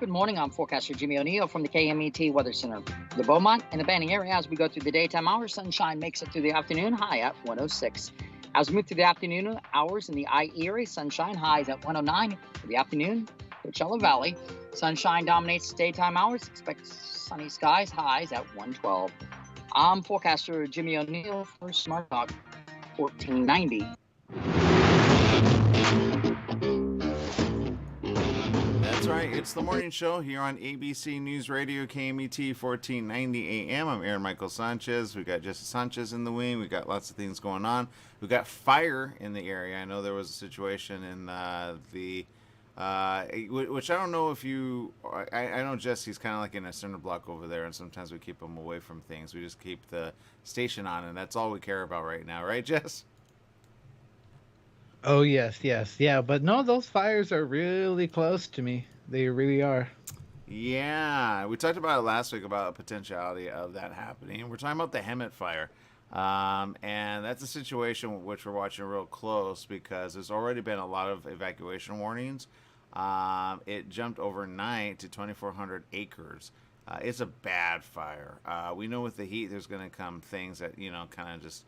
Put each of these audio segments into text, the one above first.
Good morning. I'm forecaster Jimmy O'Neill from the KMET Weather Center. The Beaumont and the Banning area, as we go through the daytime hours, sunshine makes it through the afternoon, high at 106. As we move through the afternoon hours in the IE area, sunshine highs at 109. For the afternoon, Coachella Valley, sunshine dominates daytime hours. Expect sunny skies, highs at 112. I'm forecaster Jimmy O'Neill for Smart Talk 1490. That's right. It's the morning show here on ABC News Radio, KMET 1490 AM. I'm Aaron Michael Sanchez. We got Jesse Sanchez in the wing. We got lots of things going on. We got fire in the area. I know there was a situation in which I don't know if you. I know Jesse's kind of like in a cinder block over there, and sometimes we keep him away from things. We just keep the station on, and that's all we care about right now, right, Jess? Oh, yes. Yeah, but no, those fires are really close to me. They really are. Yeah, we talked about it last week about a potentiality of that happening. We're talking about the Hemet fire. And that's a situation which we're watching real close because there's already been a lot of evacuation warnings. It jumped overnight to 2,400 acres. It's a bad fire. We know with the heat there's going to come things that, kind of just...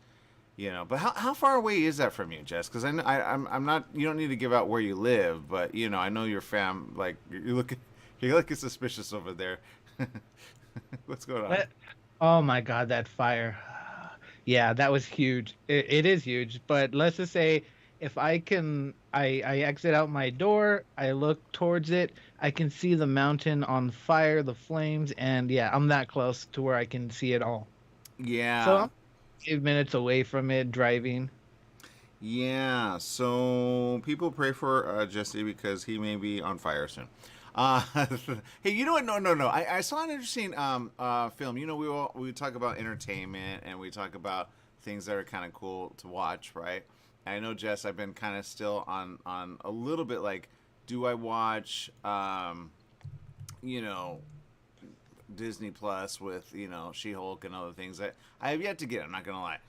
but how far away is that from you, Jess? Because I'm not. You don't need to give out where you live, but I know your fam. Like you're looking suspicious over there. What's going on? Oh my God, that fire! Yeah, that was huge. It is huge. But let's just say, if I exit out my door, I look towards it, I can see the mountain on fire, the flames, and yeah, I'm that close to where I can see it all. Yeah. So I'm 5 minutes away from it driving. Yeah, so people pray for Jesse because he may be on fire soon. Hey, you know what? No. I saw an interesting film. We talk about entertainment and we talk about things that are kind of cool to watch, right? And I know, Jess, I've been kind of still on a little bit like, do I watch, Disney Plus with She-Hulk and other things that I have yet to get. I'm not gonna lie,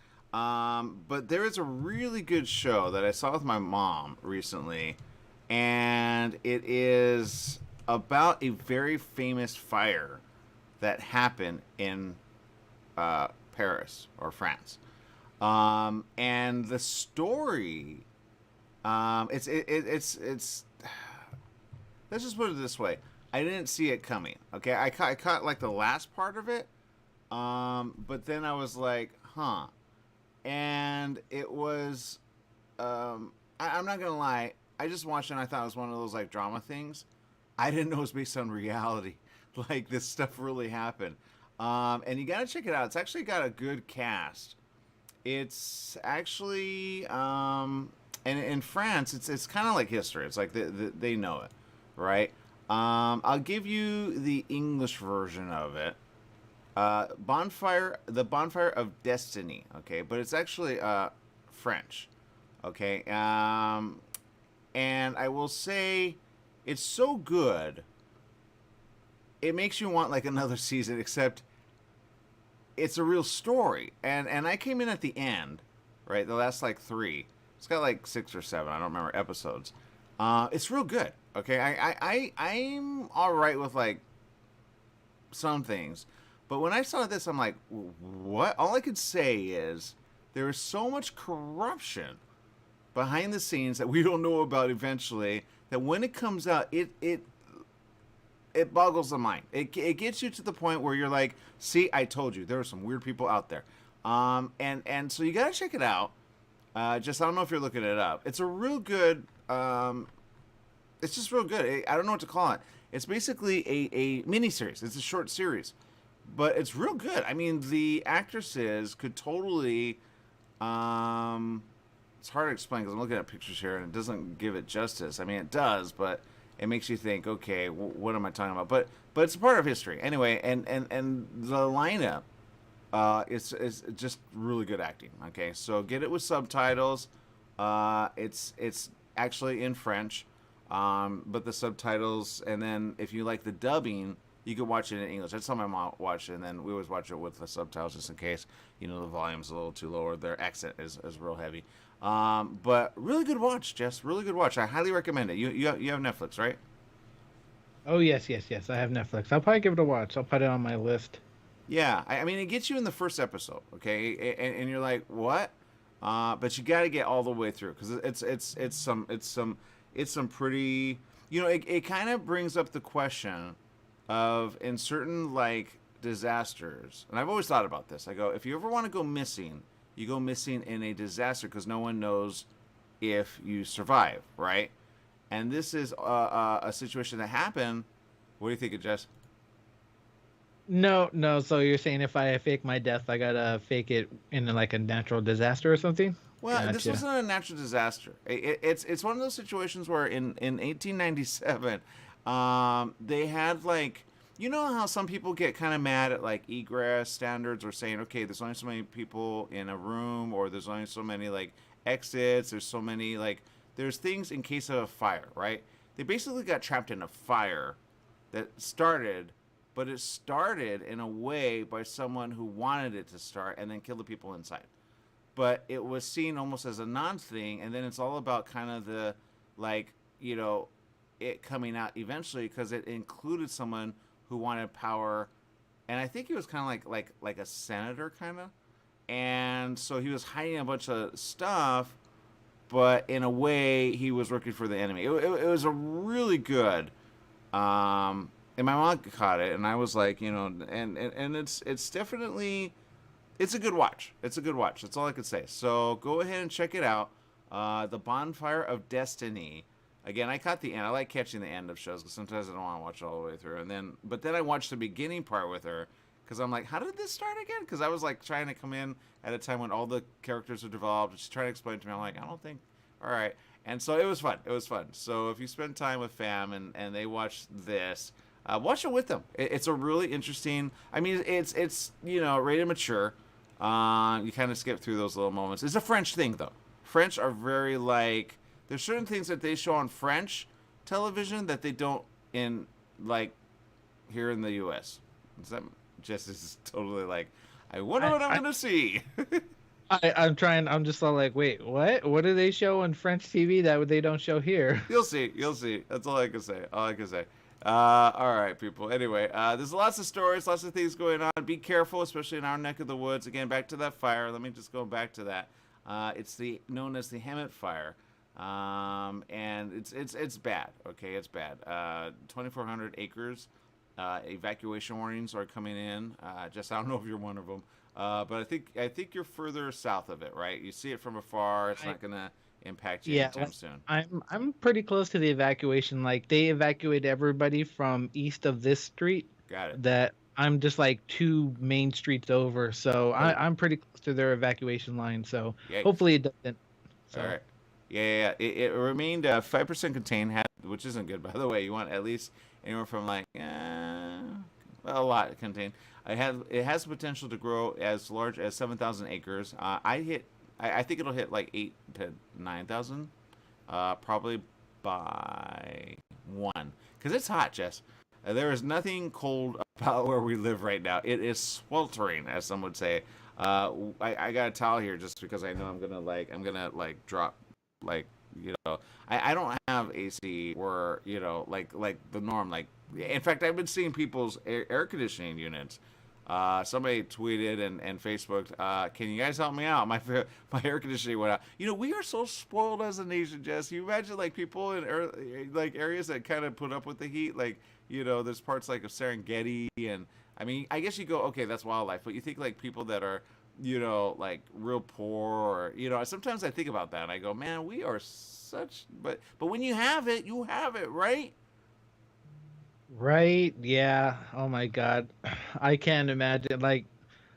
but there is a really good show that I saw with my mom recently, and it is about a very famous fire that happened in Paris or France, and the story. It's let's just put it this way. I didn't see it coming. Okay, I caught like the last part of it, but then I was like, huh. And it was, I'm not gonna lie. I just watched it and I thought it was one of those like drama things. I didn't know it was based on reality. Like this stuff really happened. And you gotta check it out. It's actually got a good cast. It's actually, and in France, it's kind of like history. It's like they know it, right? I'll give you the English version of it. The Bonfire of Destiny, okay? But it's actually French, okay? And I will say it's so good, it makes you want like another season, except it's a real story. And I came in at the end, right? The last like 3. It's got like 6 or 7, I don't remember, episodes. It's real good. Okay, I'm all right with like some things, but when I saw this, I'm like, what? All I could say is there is so much corruption behind the scenes that we don't know about eventually, that when it comes out, it boggles the mind. It gets you to the point where you're like, see, I told you, there are some weird people out there. And so you gotta check it out. Just I don't know if you're looking it up. It's a real good. It's just real good. I don't know what to call it. It's basically a mini-series. It's a short series. But it's real good. I mean, the actresses could totally... it's hard to explain because I'm looking at pictures here and it doesn't give it justice. I mean, it does, but it makes you think, okay, what am I talking about? But it's a part of history. Anyway, and the lineup, it's just really good acting. Okay, so get it with subtitles. It's actually in French. But the subtitles, and then if you like the dubbing, you could watch it in English. That's how my mom watched it, and then we always watch it with the subtitles just in case, the volume's a little too low or their accent is real heavy. But really good watch, Jess. Really good watch. I highly recommend it. You have Netflix, right? Oh yes, yes, yes. I have Netflix. I'll probably give it a watch. I'll put it on my list. Yeah, I mean, it gets you in the first episode, okay, and you're like, what? But you got to get all the way through because it's some pretty, it kind of brings up the question of in certain like disasters, and I've always thought about this. I go, if you ever want to go missing, you go missing in a disaster because no one knows if you survive, right? And this is a situation that happened. What do you think of Jess? No, no. So you're saying if I fake my death, I gotta fake it in like a natural disaster or something? Well, this Gotcha. wasn't a natural disaster. It's one of those situations where in 1897, they had like how some people get kind of mad at like egress standards or saying okay there's only so many people in a room or there's only so many like exits there's so many like there's things in case of a fire, right? They basically got trapped in a fire that started, but it started in a way by someone who wanted it to start and then kill the people inside, but it was seen almost as a non-thing, and then it's all about kind of the like it coming out eventually because it included someone who wanted power, and I think he was kind of like a senator kind of, and so he was hiding a bunch of stuff, but in a way he was working for the enemy. It was a really good. And my mom caught it, and I was like, and it's definitely it's a good watch. It's a good watch. That's all I could say. So go ahead and check it out. The Bonfire of Destiny. Again, I caught the end. I like catching the end of shows because sometimes I don't want to watch it all the way through. But then I watched the beginning part with her because I'm like, how did this start again? Because I was like trying to come in at a time when all the characters are developed. She's trying to explain to me. I'm like, I don't think. All right. And so it was fun. It was fun. So if you spend time with fam and they watch this, watch it with them. It's a really interesting. I mean, it's rated mature. You kind of skip through those little moments. It's a French thing, though. French are very like there's certain things that they show on French television that they don't in like here in the U.S. Is that just is totally like I wonder I, what I'm I, gonna see. I'm trying. I'm just all like, wait, what? What do they show on French TV that they don't show here? You'll see. You'll see. That's all I can say. All I can say. All right, people. Anyway, there's lots of stories, lots of things going on. Be careful, especially in our neck of the woods. Again, back to that fire. Let me just go back to that. It's the known as the Hemet fire, and it's bad. Okay, it's bad. 2,400 acres. Evacuation warnings are coming in. Just I don't know if you're one of them, but I think you're further south of it, right? You see it from afar. It's I, not gonna impact you yeah, anytime soon. I'm pretty close to the evacuation. Like they evacuate everybody from east of this street. Got it. That I'm just like two main streets over, so Oh, I'm pretty close to their evacuation line. So yikes. hopefully it doesn't. All So right. Yeah, yeah, yeah. It remained 5% contained, which isn't good, by the way. You want at least anywhere from like well, a lot contained. It has the potential to grow as large as 7,000 acres. I think it'll hit like 8 to 9,000, probably by one, because it's hot, Jess. There is nothing cold about where we live right now. It is sweltering, as some would say. I got a towel here just because I know I'm gonna drop like I don't have AC or like the norm. Like in fact, I've been seeing people's air conditioning units. Somebody tweeted and Facebooked, can you guys help me out? My air conditioning went out. We are so spoiled as a nation, Jess. You imagine like people in like areas that kind of put up with the heat, like there's parts like of Serengeti, and I mean, I guess you go, okay, that's wildlife, but you think like people that are like real poor, or sometimes I think about that and I go, man, we are such, but when you have it, right? right, yeah. Oh my God, I can't imagine. Like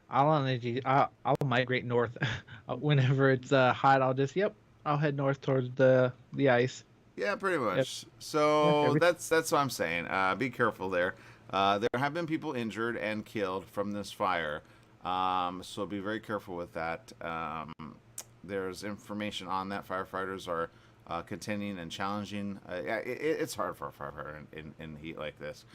I'll migrate north whenever it's hot. I'll head north towards the ice. Yeah, pretty Yep. much. Yeah, So every that's what I'm saying. Be careful there. There have been people injured and killed from this fire, so be very careful with that. There's information on that. Firefighters are contending and challenging. Yeah, it's hard for a firefighter in heat like this.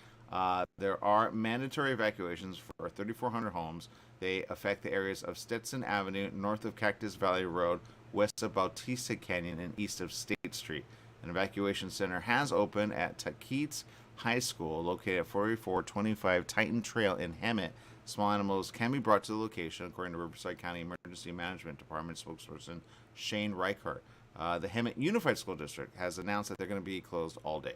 There are mandatory evacuations for 3,400 homes. They affect the areas of Stetson Avenue, north of Cactus Valley Road, west of Bautista Canyon, and east of State Street. An evacuation center has opened at Taquit's High School, located at 4425 Titan Trail in Hemet. Small animals can be brought to the location, according to Riverside County Emergency Management Department spokesperson Shane Reichert. The Hemet Unified School District has announced that they're going to be closed all day.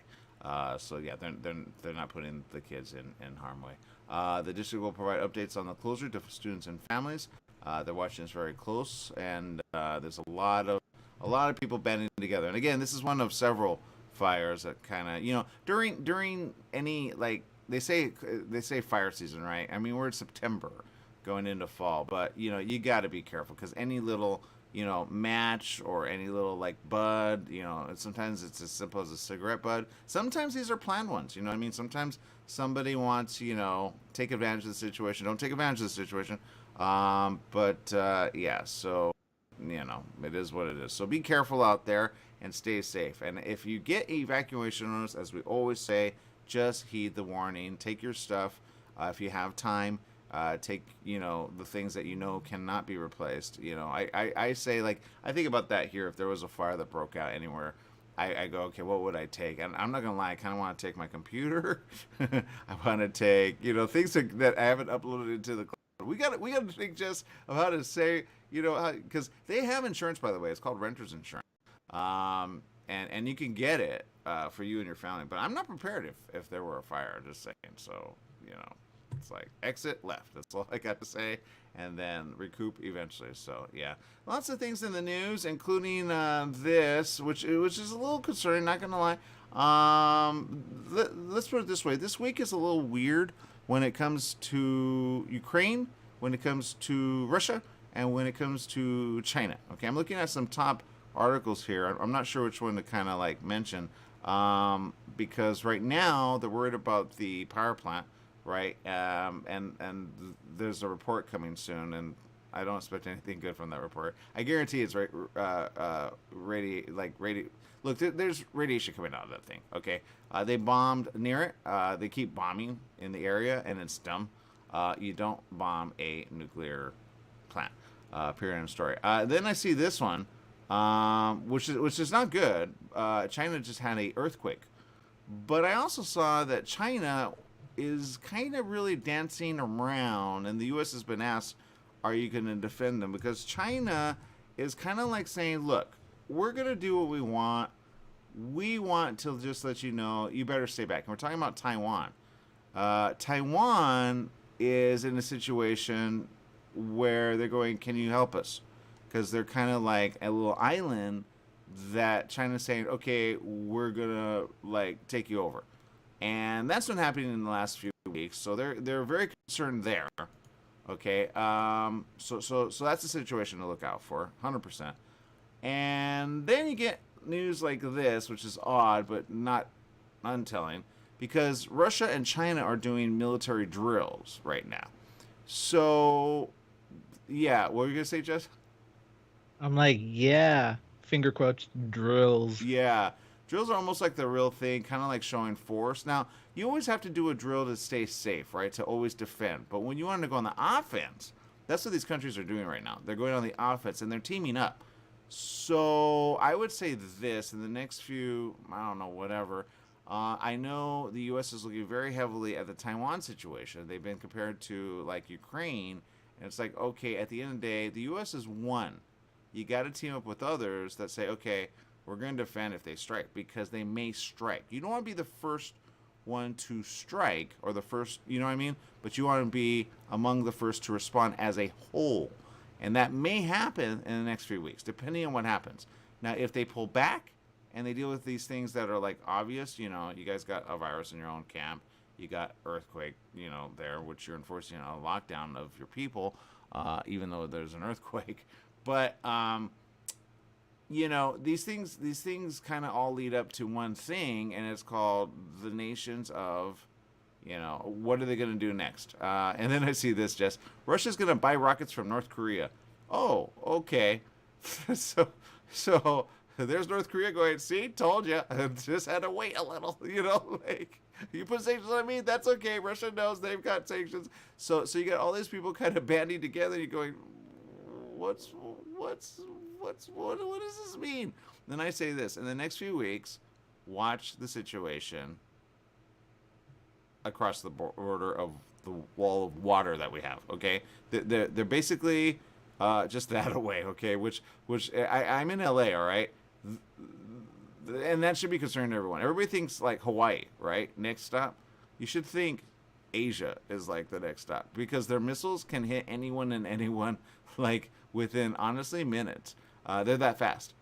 So yeah, they're not putting the kids in harm's way. The district will provide updates on the closure to students and families. They're watching this very close, and there's a lot of people banding together. And again, this is one of several fires that kind of, during any, like, they say fire season, right? I mean, we're in September going into fall, but you got to be careful, because any little match or any little, like, bud, sometimes it's as simple as a cigarette bud. Sometimes these are planned ones, you know what I mean? Sometimes somebody wants, take advantage of the situation. Don't take advantage of the situation. Yeah, so, it is what it is. So be careful out there and stay safe. And if you get evacuation notice, as we always say, just heed the warning. Take your stuff. If you have time, take, the things that cannot be replaced. I say, like, I think about that here. If there was a fire that broke out anywhere, I go, okay, what would I take? And I'm not gonna lie, I kind of want to take my computer. I want to take, things that I haven't uploaded into the cloud. We got to think just of how to say, because they have insurance, by the way. It's called renter's insurance, and you can get it for you and your family. But I'm not prepared if there were a fire. Just saying. So it's like exit left. That's all I got to say, and then recoup eventually. So yeah, lots of things in the news, including this, which is a little concerning. Not gonna lie. Let's put it this way. This week is a little weird when it comes to Ukraine, when it comes to Russia, and when it comes to China. Okay, I'm looking at some top articles here. I'm not sure which one to kind of like mention, because right now they're worried about the power plant, right? And there's a report coming soon, and I don't expect anything good from that report. I guarantee it's Look, there's radiation coming out of that thing. Okay, they bombed near it. They keep bombing in the area, and it's dumb. You don't bomb a nuclear plant. Period. End of story. Then I see this one, which is not good. China just had an earthquake, but I also saw that China is kind of really dancing around, and the U.S. has been asked, "Are you going to defend them?" Because China is kind of like saying, "Look, we're going to do what we want. We want to just let you know, you better stay back." And we're talking about Taiwan. Taiwan is in a situation where they're going, "Can you help us?" Because they're kind of like a little island that China's saying, "Okay, we're going to, like, take you over." And that's been happening in the last few weeks. So they're very concerned there. Okay. So that's a situation to look out for, 100%. And then you get news like this, which is odd but not untelling, because Russia and China are doing military drills right now. So, yeah, what were you gonna say, Jess? I'm like, yeah, finger quotes, drills. Yeah, drills are almost like the real thing, kind of like showing force. Now, you always have to do a drill to stay safe, right? To always defend. But when you want to go on the offense, that's what these countries are doing right now. They're going on the offense, and they're teaming up. So I would say this in the next few, I don't know, whatever. I know the U.S. is looking very heavily at the Taiwan situation. They've been compared to, like, Ukraine, and it's like, okay, at the end of the day, the U.S. is one. You got to team up with others that say, okay, we're going to defend if they strike, because they may strike. You don't want to be the first one to strike, or the first, you know what I mean? But you want to be among the first to respond as a whole. And that may happen in the next few weeks, depending on what happens. Now, if they pull back and they deal with these things that are, like, obvious, you guys got a virus in your own camp, you got earthquake, there, which you're enforcing a lockdown of your people, even though there's an earthquake. But, these things kind of all lead up to one thing, and it's called the nations of, what are they going to do next? And then I see this, Jess. Russia's going to buy rockets from North Korea. Oh, okay. so there's North Korea going, see, told you. Just had to wait a little, like, you put sanctions on me, that's okay. Russia knows they've got sanctions. So you got all these people kind of banding together. You're going, what does this mean? Then I say this, in the next few weeks, watch the situation across the border of the wall of water that we have. Okay, they're basically just that away. Okay, which I'm in LA. All right, and that should be concerning to everyone. Everybody thinks like Hawaii, right? Next stop, you should think Asia is like the next stop because their missiles can hit anyone and anyone like within honestly minutes. They're that fast.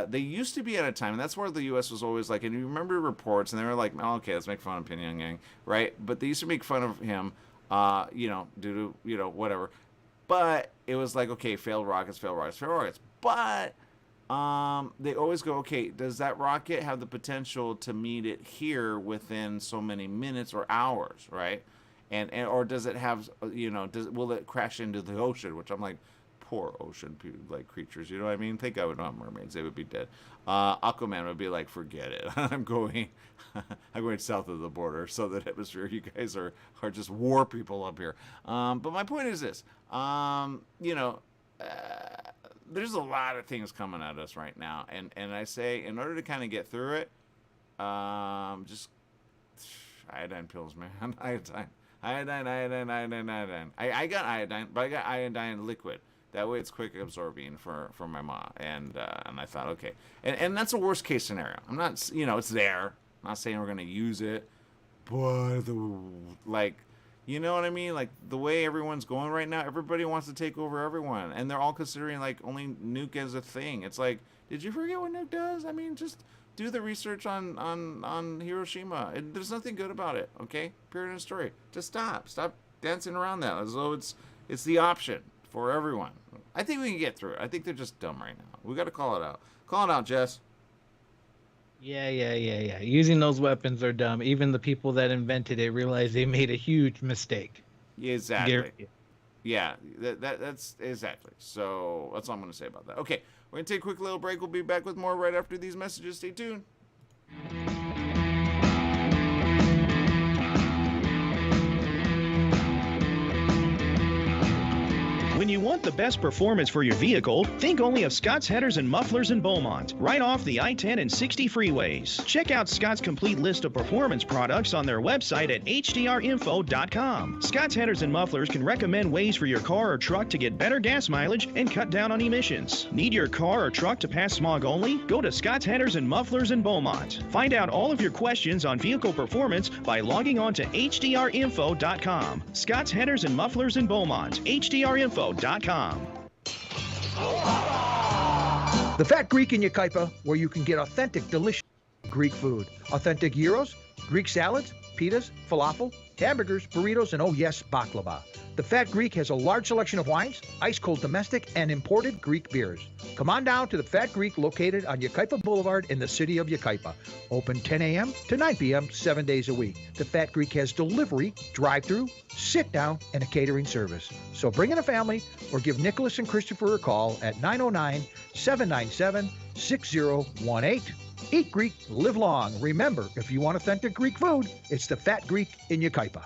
They used to be at a time, and that's where the U.S. was always like, and you remember reports, and they were like, oh, okay, let's make fun of Pyongyang, right? But they used to make fun of him, due to, whatever. But it was like, okay, failed rockets. But they always go, okay, does that rocket have the potential to meet it here within so many minutes or hours, right? And or does it have, will it crash into the ocean? Which I'm like, poor ocean creatures, you know what I mean? Thank God we don't have mermaids; they would be dead. Aquaman would be like, forget it. I'm going south of the border, so that atmosphere. You guys are just war people up here. But my point is this: there's a lot of things coming at us right now, and I say in order to kind of get through it, just iodine pills, man. Iodine. I got iodine, but I got iodine liquid. That way it's quick absorbing for my mom. And I thought, okay. And that's a worst case scenario. I'm not, it's there. I'm not saying we're going to use it. But, you know what I mean? Like, the way everyone's going right now, everybody wants to take over everyone. And they're all considering, like, only nuke as a thing. It's like, did you forget what nuke does? I mean, just do the research on Hiroshima. There's nothing good about it, okay? Period of story. Just stop. Stop dancing around that as though it's the option for everyone. I think we can get through it. I think they're just dumb right now. We got to call it out. Call it out, Jess. Yeah. Using those weapons are dumb. Even the people that invented it realized they made a huge mistake. Yeah, exactly. Yeah, that's exactly. So that's all I'm going to say about that. Okay, we're going to take a quick little break. We'll be back with more right after these messages. Stay tuned. When you want the best performance for your vehicle, think only of Scott's Headers and Mufflers in Beaumont, right off the I-10 and 60 freeways. Check out Scott's complete list of performance products on their website at hdrinfo.com. Scott's Headers and Mufflers can recommend ways for your car or truck to get better gas mileage and cut down on emissions. Need your car or truck to pass smog only? Go to Scott's Headers and Mufflers in Beaumont. Find out all of your questions on vehicle performance by logging on to hdrinfo.com. Scott's Headers and Mufflers in Beaumont, hdrinfo.com. The Fat Greek in Yucaipa, where you can get authentic, delicious Greek food. Authentic gyros, Greek salads, pitas, falafel, hamburgers, burritos, and oh yes, baklava. The Fat Greek has a large selection of wines, ice-cold domestic, and imported Greek beers. Come on down to the Fat Greek located on Yucaipa Boulevard in the city of Yucaipa. Open 10 a.m. to 9 p.m. 7 days a week. The Fat Greek has delivery, drive-through, sit-down, and a catering service. So bring in a family or give Nicholas and Christopher a call at 909-797-6018. Eat Greek, live long. Remember, if you want authentic Greek food, it's the Fat Greek in Yucaipa.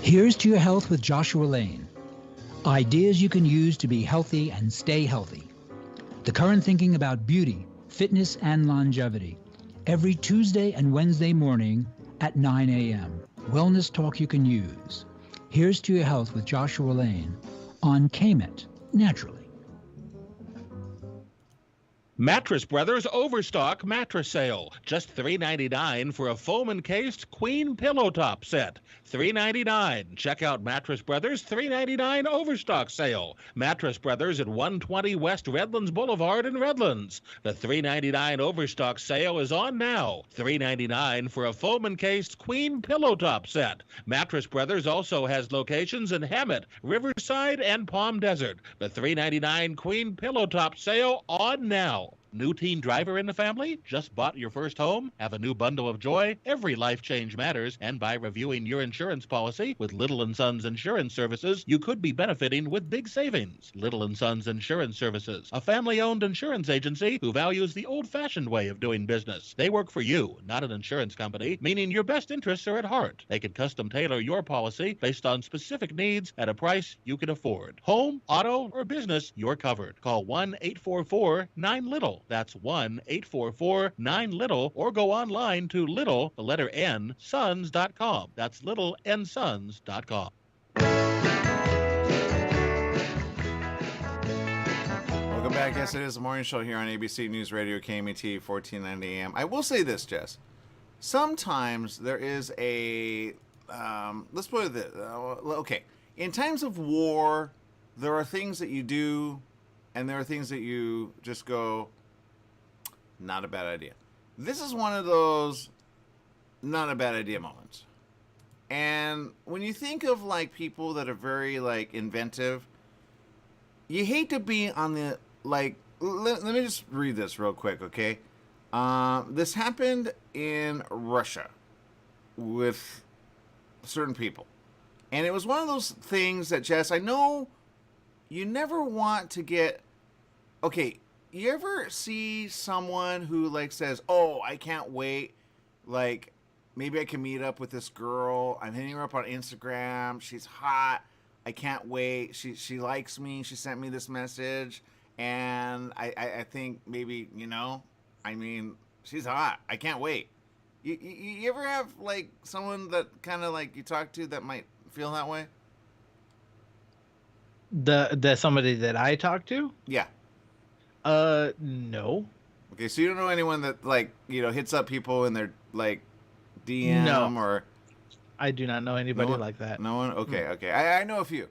Here's to your health with Joshua Lane. Ideas you can use to be healthy and stay healthy. The current thinking about beauty, fitness, and longevity. Every Tuesday and Wednesday morning at 9 a.m. Wellness talk you can use. Here's to your health with Joshua Lane on KMET, naturally. Mattress Brothers Overstock Mattress Sale. Just $3.99 for a foam-encased queen pillow top set. $3.99. Check out Mattress Brothers $3.99 Overstock Sale. Mattress Brothers at 120 West Redlands Boulevard in Redlands. The $3.99 Overstock Sale is on now. $3.99 for a foam-encased queen pillow top set. Mattress Brothers also has locations in Hemet, Riverside, and Palm Desert. The $3.99 queen pillow top sale on now. New teen driver in the family? Just bought your first home? Have a new bundle of joy? Every life change matters, and by reviewing your insurance policy with Little & Sons Insurance Services, you could be benefiting with big savings. Little & Sons Insurance Services, a family-owned insurance agency who values the old-fashioned way of doing business. They work for you, not an insurance company, meaning your best interests are at heart. They can custom tailor your policy based on specific needs at a price you can afford. Home, auto, or business, you're covered. Call 1-844-9-LITTLE. Little. That's 1-844-9-LITTLE, or go online to little, the letter N, sons.com. That's littlensons.com. Welcome back. Yes, it is the morning show here on ABC News Radio, KMET, 1490 AM. I will say this, Jess. Sometimes there is a, let's put it this, okay. In times of war, there are things that you do, and there are things that you just go, not a bad idea. This is one of those not a bad idea moments. And when you think of like people that are very like inventive, you hate to be on the like. Let me just read this real quick, okay? This happened in Russia with certain people, and it was one of those things that, Jess, I know you never want to get. Okay, you ever see someone who like says, "Oh, I can't wait," like maybe I can meet up with this girl. I'm hitting her up on Instagram. She's hot. I can't wait. She likes me. She sent me this message. And I think maybe, you know, I mean, she's hot. I can't wait. You ever have, like, someone that kind of, like, you talk to that might feel that way? The somebody that I talk to? Yeah. No. Okay, so you don't know anyone that, like, you know, hits up people in their, like, DM or... I do not know anybody like that. No one? Okay, okay. I know a few.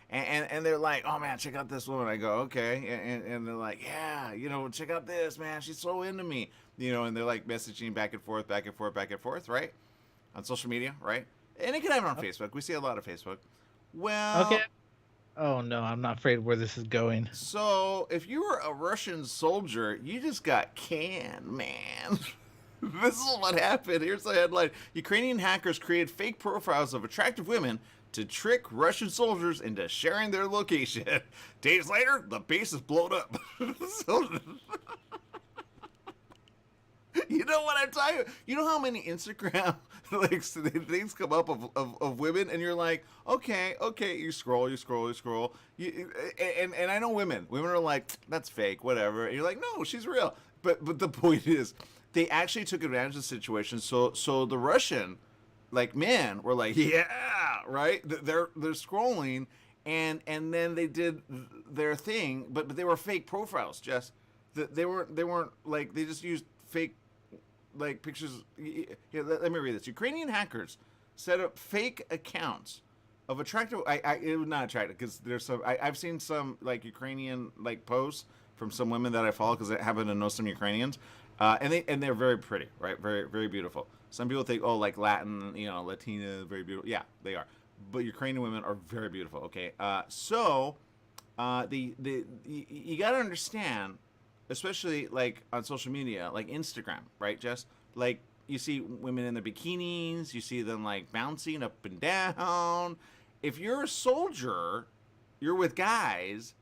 And they're like, "Oh man, check out this woman." I go, "Okay," and they're like, "Yeah, you know, check out this, man. She's so into me," you know. And they're like messaging back and forth, right, on social media, right? And it can happen on Facebook. We see a lot of Facebook. Well, okay. Oh no, I'm not afraid where this is going. So if you were a Russian soldier, you just got canned, man. This is what happened. Here's the headline: Ukrainian hackers created fake profiles of attractive women to trick Russian soldiers into sharing their location. Days later, the base is blown up. You know what I'm talking about? You know how many Instagram like things come up of women, and you're like, okay, you scroll. And I know women are like, that's fake, whatever. And you're like, no, she's real. But the point is, they actually took advantage of the situation. So the Russian, like, men were like, yeah, right. They're scrolling, and then they did their thing, but they were fake profiles. Just they weren't like, they just used fake like pictures. Here, let me read this. Ukrainian hackers set up fake accounts of attractive. It was not attractive because there's some. I've seen some like Ukrainian like posts from some women that I follow because I happen to know some Ukrainians. And they're very pretty, right? Very, very beautiful. Some people think, oh, like Latin, you know, Latina, very beautiful. Yeah, they are. But Ukrainian women are very beautiful. Okay, you got to understand, especially like on social media, like Instagram, right, Jess? Like you see women in their bikinis, you see them like bouncing up and down. If you're a soldier, you're with guys.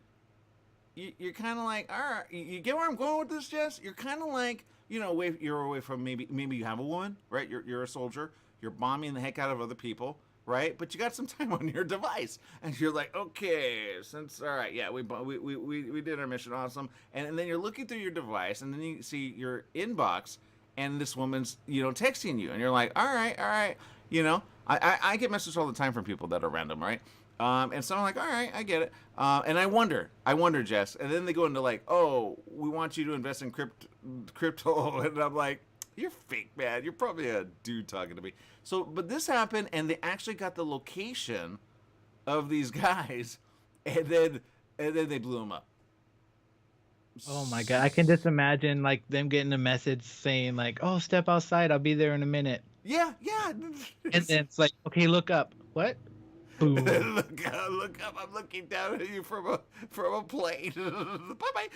You're kind of like, all right, you get where I'm going with this, Jess? You're kind of like, you know, you're away from maybe you have a woman, right? You're a soldier. You're bombing the heck out of other people, right? But you got some time on your device, and you're like, okay, all right, yeah, we did our mission, awesome. And then you're looking through your device, and then you see your inbox, and this woman's, you know, texting you, and you're like, all right, you know, I get messages all the time from people that are random, right? And so I'm like, all right, I get it. And I wonder, Jess. And then they go into like, oh, we want you to invest in crypto. And I'm like, you're fake, man. You're probably a dude talking to me. So, but this happened, and they actually got the location of these guys, and then they blew them up. Oh my God. I can just imagine like them getting a message saying like, oh, step outside. I'll be there in a minute. Yeah. And then it's like, okay, look up. What? Look up! I'm looking down at you from a plane. Bye.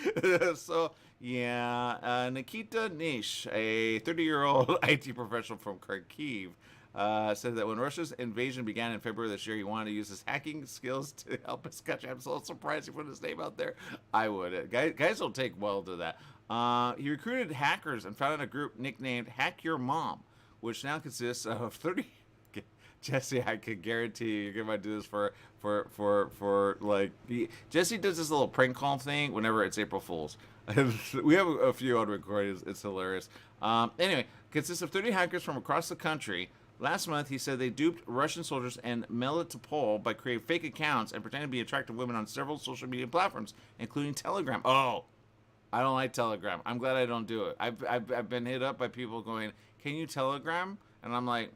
So yeah, Nikita Nish, a 30-year-old IT professional from Kharkiv, said that when Russia's invasion began in February this year, he wanted to use his hacking skills to help his country. I'm so surprised he put his name out there. I would. Guys don't take well to that. He recruited hackers and founded a group nicknamed Hack Your Mom, which now consists of 30. Jesse, I can guarantee you, you're gonna do this for like Jesse does this little prank call thing whenever it's April Fools. We have a few on recording. It's hilarious. Anyway, consists of 30 hackers from across the country. Last month, he said they duped Russian soldiers and Melitopol by creating fake accounts and pretending to be attractive women on several social media platforms, including Telegram. Oh, I don't like Telegram. I'm glad I don't do it. I've been hit up by people going, "Can you Telegram?" And I'm like,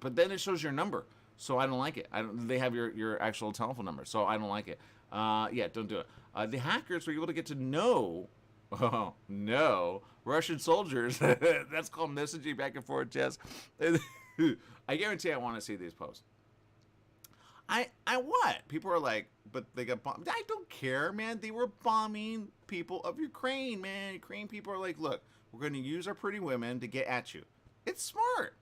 but then it shows your number, so I don't like it. They have your actual telephone number, so I don't like it. Yeah, don't do it. The hackers were able to get to know, oh no, Russian soldiers. That's called messaging back and forth, Jess. I guarantee I want to see these posts. I what? People are like, but they got bombed. I don't care, man. They were bombing people of Ukraine, man. Ukraine people are like, look, we're going to use our pretty women to get at you. It's smart.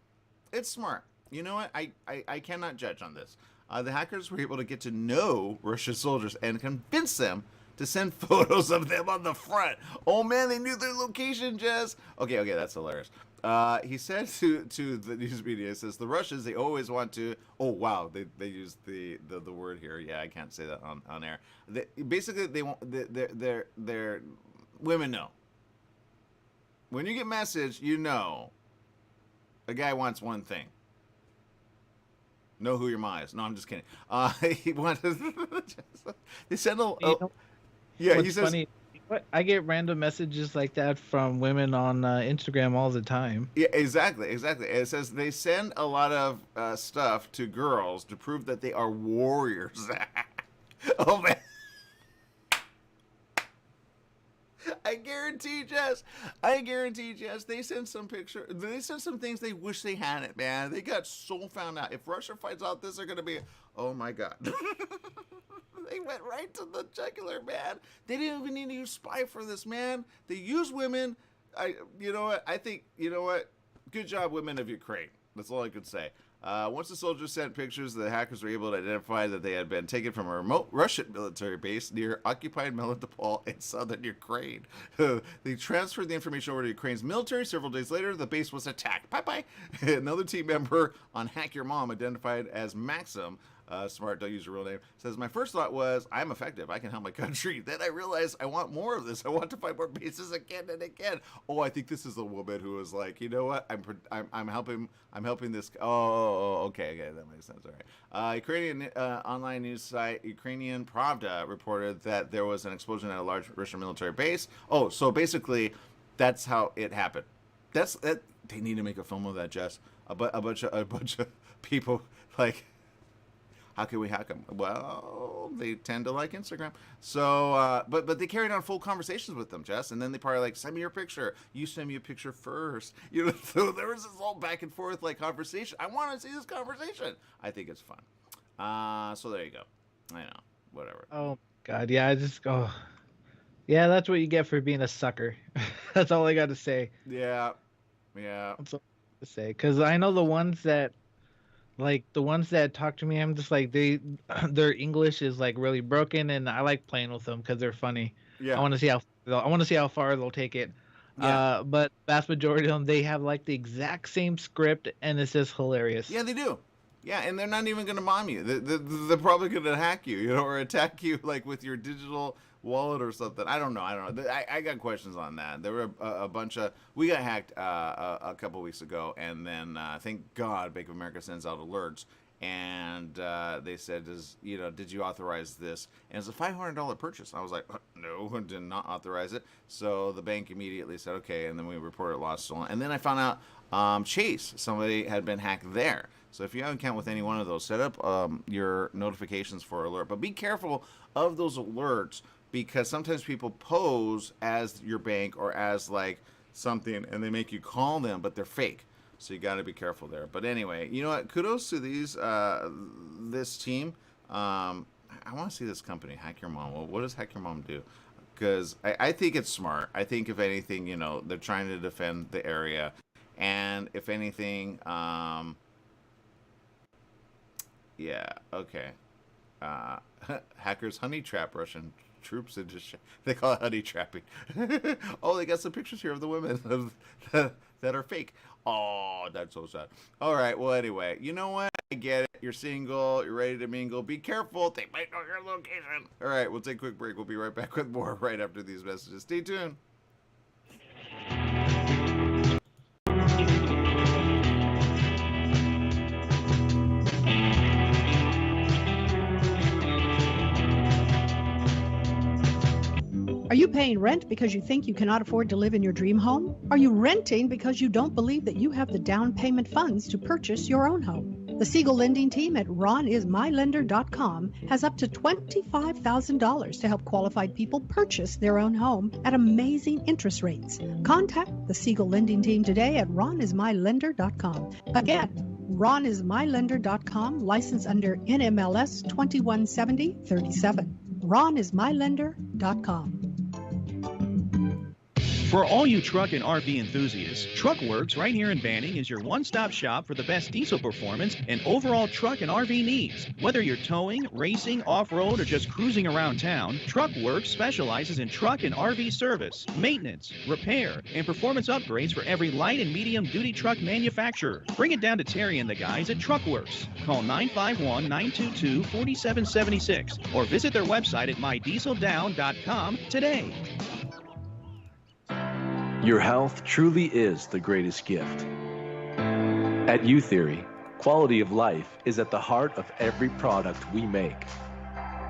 It's smart. You know what? I cannot judge on this. The hackers were able to get to know Russian soldiers and convince them to send photos of them on the front. Oh man, they knew their location, Jess. Okay, that's hilarious. He said to the news media, it says the Russians, they always want to. Oh wow, they used the word here. Yeah, I can't say that on air. Basically, they want their women know. When you get message, you know, a guy wants one thing. Know who your ma is. No, I'm just kidding. He wanted. They sent yeah, he says. Funny, I get random messages like that from women on Instagram all the time. Yeah, exactly. It says they send a lot of stuff to girls to prove that they are warriors. Oh man. I guarantee, Jess, they sent some picture. They sent some things they wish they had it, man. They got so found out. If Russia finds out this, they're going to be, oh my God. They went right to the jugular, man. They didn't even need to use spy for this, man. They use women. You know what? I think, you know what? Good job, women of Ukraine. That's all I could say. Once the soldiers sent pictures, the hackers were able to identify that they had been taken from a remote Russian military base near occupied Melitopol in southern Ukraine. They transferred the information over to Ukraine's military. Several days later, the base was attacked. Bye-bye. Another team member on Hack Your Mom, identified as Maxim, smart, don't use your real name, says, my first thought was, I'm effective. I can help my country. Then I realized I want more of this. I want to find more bases again and again. Oh, I think this is a woman who was like, you know what? I'm helping this. Oh, okay, that makes sense. All right. Ukrainian online news site Ukrainian Pravda reported that there was an explosion at a large Russian military base. Oh, so basically, that's how it happened. That's that. They need to make a film of that, Jess. A bunch of people like. How can we hack them? Well, they tend to like Instagram. So, but they carried on full conversations with them, Jess. And then they probably like, send me your picture. You send me a picture first. You know, so there was this whole back and forth like conversation. I want to see this conversation. I think it's fun. So there you go. I know. Whatever. Oh, God. Yeah, I just go. Yeah, that's what you get for being a sucker. That's all I got to say. Yeah. That's all I got to say. Because I know the ones that talk to me, I'm just like, their English is like really broken, and I like playing with them because they're funny. Yeah. I want to see how far they'll take it. Yeah. But vast majority of them, they have like the exact same script, and it's just hilarious. Yeah, they do. Yeah, and they're not even going to mom you. They're probably going to hack you, or attack you like with your digital wallet or something. I don't know. I got questions on that. There were a bunch of. We got hacked a couple weeks ago, and then thank God Bank of America sends out alerts, and they said, did you authorize this? And it's a $500 purchase. I was like, no, I did not authorize it. So the bank immediately said, okay, and then we reported lost stolen. And then I found out Chase, somebody had been hacked there. So if you have an account with any one of those, set up your notifications for alert. But be careful of those alerts, because sometimes people pose as your bank or as like something, and they make you call them, but they're fake. So you got to be careful there. But anyway, you know what? Kudos to this team. I want to see this company, Hack Your Mom. Well, what does Hack Your Mom do? Because I think it's smart. I think if anything, they're trying to defend the area, and if anything, yeah, okay. Hackers honey trap Russian troops into they call it honey trapping. Oh, they got some pictures here of the women, of the that are fake. Oh, that's so sad. All right, well, anyway, you know what? I get it. You're single. You're ready to mingle. Be careful. They might know your location. All right, we'll take a quick break. We'll be right back with more right after these messages. Stay tuned. Are you paying rent because you think you cannot afford to live in your dream home? Are you renting because you don't believe that you have the down payment funds to purchase your own home? The Siegel lending team at ronismylender.com has up to $25,000 to help qualified people purchase their own home at amazing interest rates. Contact the Siegel lending team today at ronismylender.com. Again, ronismylender.com, license under NMLS 217037. ronismylender.com. For all you truck and RV enthusiasts, TruckWorks right here in Banning is your one-stop shop for the best diesel performance and overall truck and RV needs. Whether you're towing, racing, off-road, or just cruising around town, TruckWorks specializes in truck and RV service, maintenance, repair, and performance upgrades for every light and medium-duty truck manufacturer. Bring it down to Terry and the guys at TruckWorks. Call 951-922-4776 or visit their website at mydieseldown.com today. Your health truly is the greatest gift. At U-Theory, quality of life is at the heart of every product we make.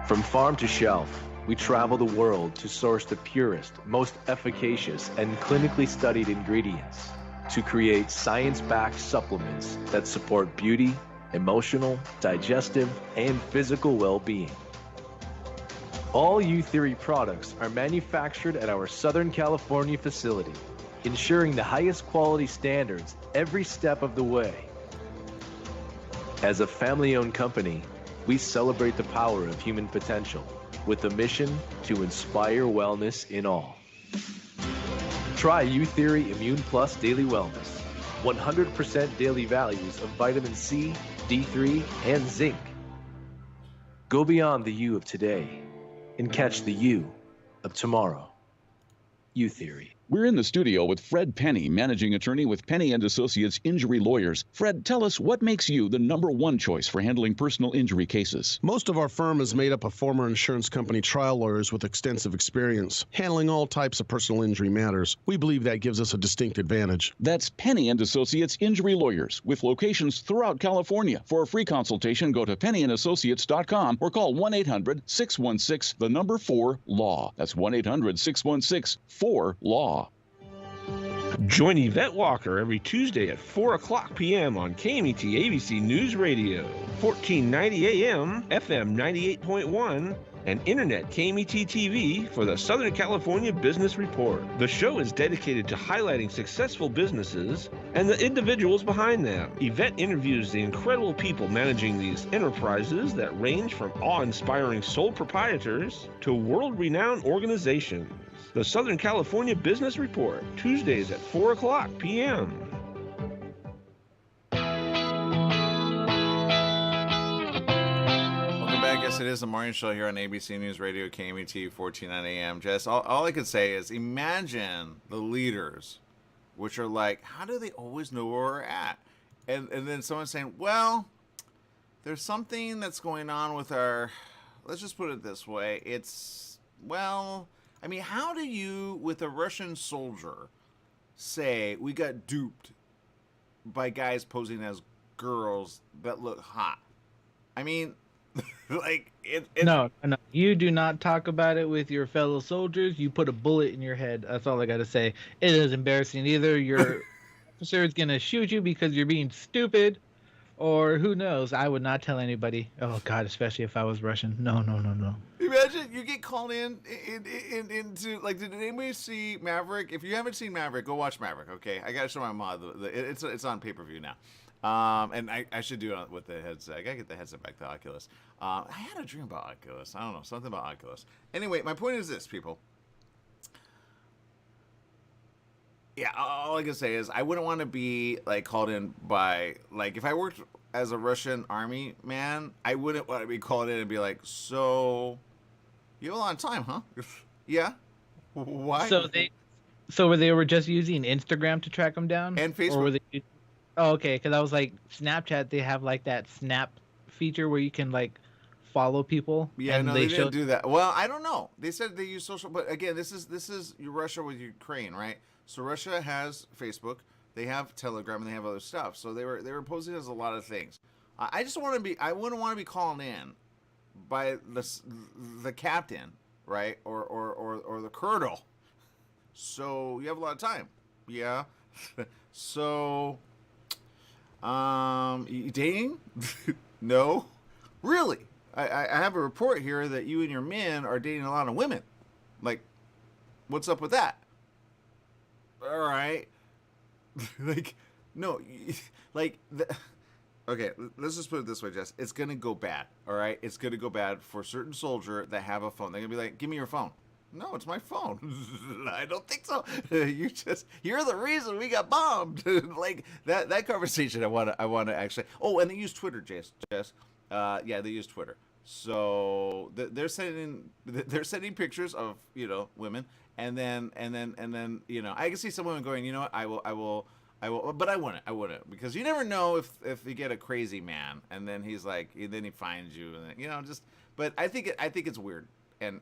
From farm to shelf, we travel the world to source the purest, most efficacious, and clinically studied ingredients to create science-backed supplements that support beauty, emotional, digestive, and physical well-being. All U-Theory products are manufactured at our Southern California facility, ensuring the highest quality standards every step of the way. As a family-owned company, we celebrate the power of human potential with a mission to inspire wellness in all. Try U-Theory Immune Plus Daily Wellness, 100% daily values of vitamin C, D3, and zinc. Go beyond the you of today and catch the you of tomorrow. U-Theory. We're in the studio with Fred Penny, managing attorney with Penny & Associates Injury Lawyers. Fred, tell us what makes you the #1 choice for handling personal injury cases. Most of our firm is made up of former insurance company trial lawyers with extensive experience handling all types of personal injury matters. We believe that gives us a distinct advantage. That's Penny & Associates Injury Lawyers with locations throughout California. For a free consultation, go to pennyandassociates.com or call 1-800-616-4LAW. That's 1-800-616-4LAW. Join Yvette Walker every Tuesday at 4 o'clock p.m. on KMET ABC News Radio, 1490 AM, FM 98.1, and Internet KMET TV for the Southern California Business Report. The show is dedicated to highlighting successful businesses and the individuals behind them. Yvette interviews the incredible people managing these enterprises that range from awe-inspiring sole proprietors to world-renowned organizations. The Southern California Business Report, Tuesdays at 4 o'clock p.m. Welcome back. Yes, it is the morning show here on ABC News Radio, KMET, 1490 AM. Jess, all I could say is imagine the leaders, which are like, how do they always know where we're at? And then someone saying, well, there's something that's going on with our, let's just put it this way. It's, well, I mean, how do you, with a Russian soldier, say we got duped by guys posing as girls that look hot? I mean, like, No, you do not talk about it with your fellow soldiers. You put a bullet in your head. That's all I got to say. It is embarrassing. Either your officer is going to shoot you because you're being stupid, or who knows. I would not tell anybody. Oh, God, especially if I was Russian. No. Imagine you get called into, like, did anybody see Maverick? If you haven't seen Maverick, go watch Maverick, okay? I got to show my mom. It's on pay-per-view now. And I should do it with the headset. I got to get the headset back to Oculus. I had a dream about Oculus. I don't know, something about Oculus. Anyway, my point is this, people. Yeah, all I can say is I wouldn't want to be, like, called in by, like, if I worked as a Russian army man, I wouldn't want to be called in and be like, so, you have a lot of time, huh? Yeah? Why? So So they were just using Instagram to track them down, and Facebook. Or were they? Oh, okay. Because I was like, Snapchat. They have like that snap feature where you can like follow people. Yeah, and no, they didn't do that. Well, I don't know. They said they use social, but again, this is Russia with Ukraine, right? So Russia has Facebook, they have Telegram, and they have other stuff. So they were posing as a lot of things. I just want to be. I wouldn't want to be called in by the captain, right, or the colonel. So you have a lot of time, yeah. So, you dating? No, really. I have a report here that you and your men are dating a lot of women. Like, what's up with that? All right. Like, no, like, okay, let's just put it this way, Jess. It's going to go bad, all right? It's going to go bad for a certain soldier that have a phone. They're going to be like, give me your phone. No, it's my phone. I don't think so. You're the reason we got bombed. Like, that conversation I want to actually. Oh, and they use Twitter, Jess. Yeah, they use Twitter. So they're sending pictures of, you know, women, and then I can see some women going, you know what, I will, but I wouldn't, because you never know if you get a crazy man and then he's like, then he finds you, and you know, just. But I think it's weird and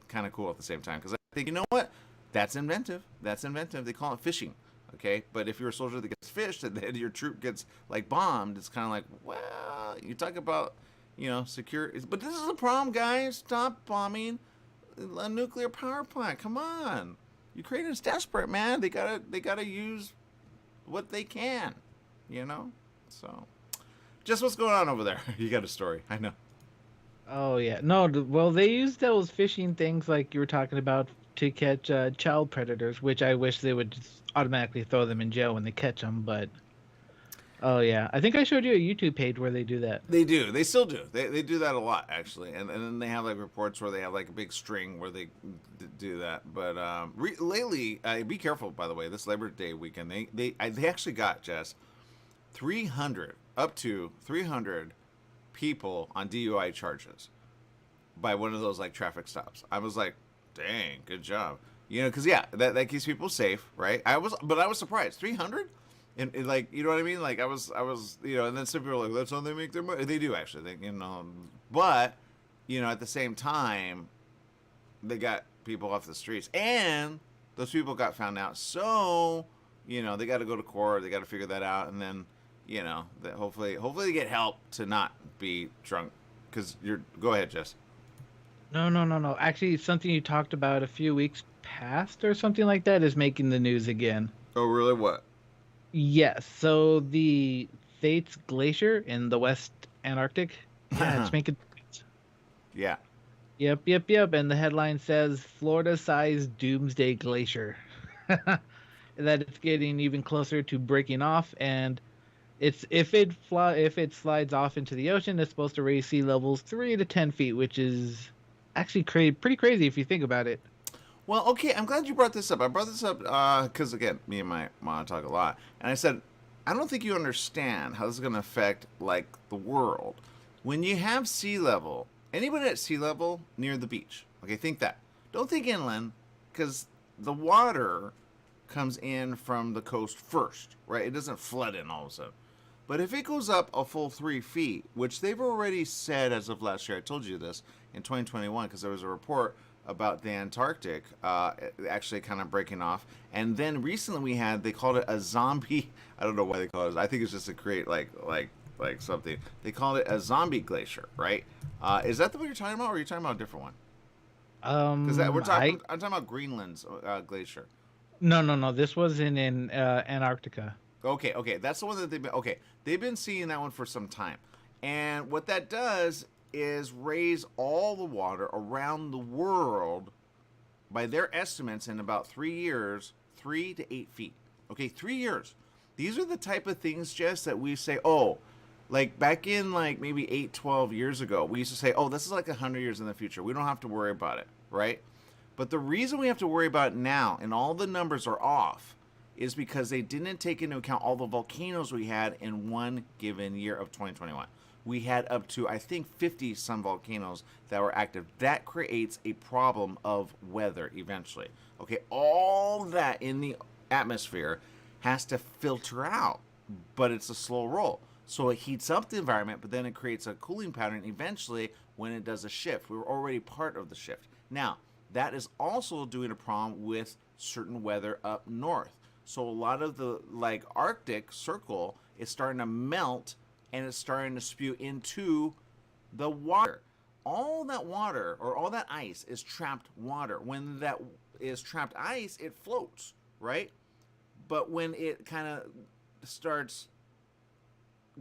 kind of cool at the same time, because I think, you know what, that's inventive. They call it fishing. Okay, but if you're a soldier that gets fished and then your troop gets like bombed, it's kind of like, well, you talk about, you know, secure. But this is the problem, guys. Stop bombing a nuclear power plant. Come on, Ukraine is desperate, man. They gotta use what they can, you know. So, just what's going on over there? You got a story? I know. Oh yeah, no. Well, they use those fishing things like you were talking about to catch child predators, which I wish they would just automatically throw them in jail when they catch them. But oh yeah, I think I showed you a YouTube page where they do that. They do. They still do. They do that a lot, actually. And then they have like reports where they have like a big string where they do that. But lately, be careful. By the way, this Labor Day weekend, they actually got, Jess, 300 up to 300 people on DUI charges by one of those like traffic stops. I was like, dang, good job. You know, because yeah, that keeps people safe, right? I was surprised. 300, and like, you know what I mean? Like I was, you know, and then some people are like, that's how they make their money. They do actually, you know, but you know, at the same time, they got people off the streets, and those people got found out. So, you know, they got to go to court. They got to figure that out, and then, you know, that hopefully they get help to not be drunk. Because go ahead, Jess. No. Actually, something you talked about a few weeks past or something like that is making the news again. Oh, really? What? Yes. So the Theiss Glacier in the West Antarctic. Yeah, it's making. Yeah. Yep. And the headline says Florida-sized doomsday glacier. That it's getting even closer to breaking off, and if it slides off into the ocean, it's supposed to raise sea levels 3 to 10 feet, which is actually pretty crazy if you think about it. Well, okay, I'm glad you brought this up. I brought this up because, again, me and my mom talk a lot. And I said, I don't think you understand how this is going to affect, like, the world. When you have sea level, anybody at sea level near the beach, okay, think that. Don't think inland, because the water comes in from the coast first, right? It doesn't flood in all of a sudden. But if it goes up a full 3 feet, which they've already said as of last year, I told you this in 2021 because there was a report about the Antarctic actually kind of breaking off. And then recently they called it a zombie. I don't know why they call it. I think it's just to create like something. They called it a zombie glacier, right? Is that the one you're talking about, or are you talking about a different one? Because I'm talking about Greenland's glacier. No. This was in Antarctica. Okay. That's the one that they've been seeing that one for some time. And what that does is raise all the water around the world by their estimates in about 3 years, 3 to 8 feet. Okay, 3 years. These are the type of things, Jess, that we say, oh, like back in like maybe 8, 12 years ago, we used to say, oh, this is like 100 years in the future. We don't have to worry about it, right? But the reason we have to worry about it now, and all the numbers are off, is because they didn't take into account all the volcanoes we had in one given year of 2021. we had up to, I think, 50 some volcanoes that were active. That creates a problem of weather eventually. Okay, all that in the atmosphere has to filter out, but it's a slow roll. So it heats up the environment, but then it creates a cooling pattern eventually when it does a shift. We were already part of the shift. Now, that is also doing a problem with certain weather up north. So a lot of the like Arctic Circle is starting to melt and it's starting to spew into the water. All that water or all that ice is trapped water. When that is trapped ice, it floats, right? But when it kind of starts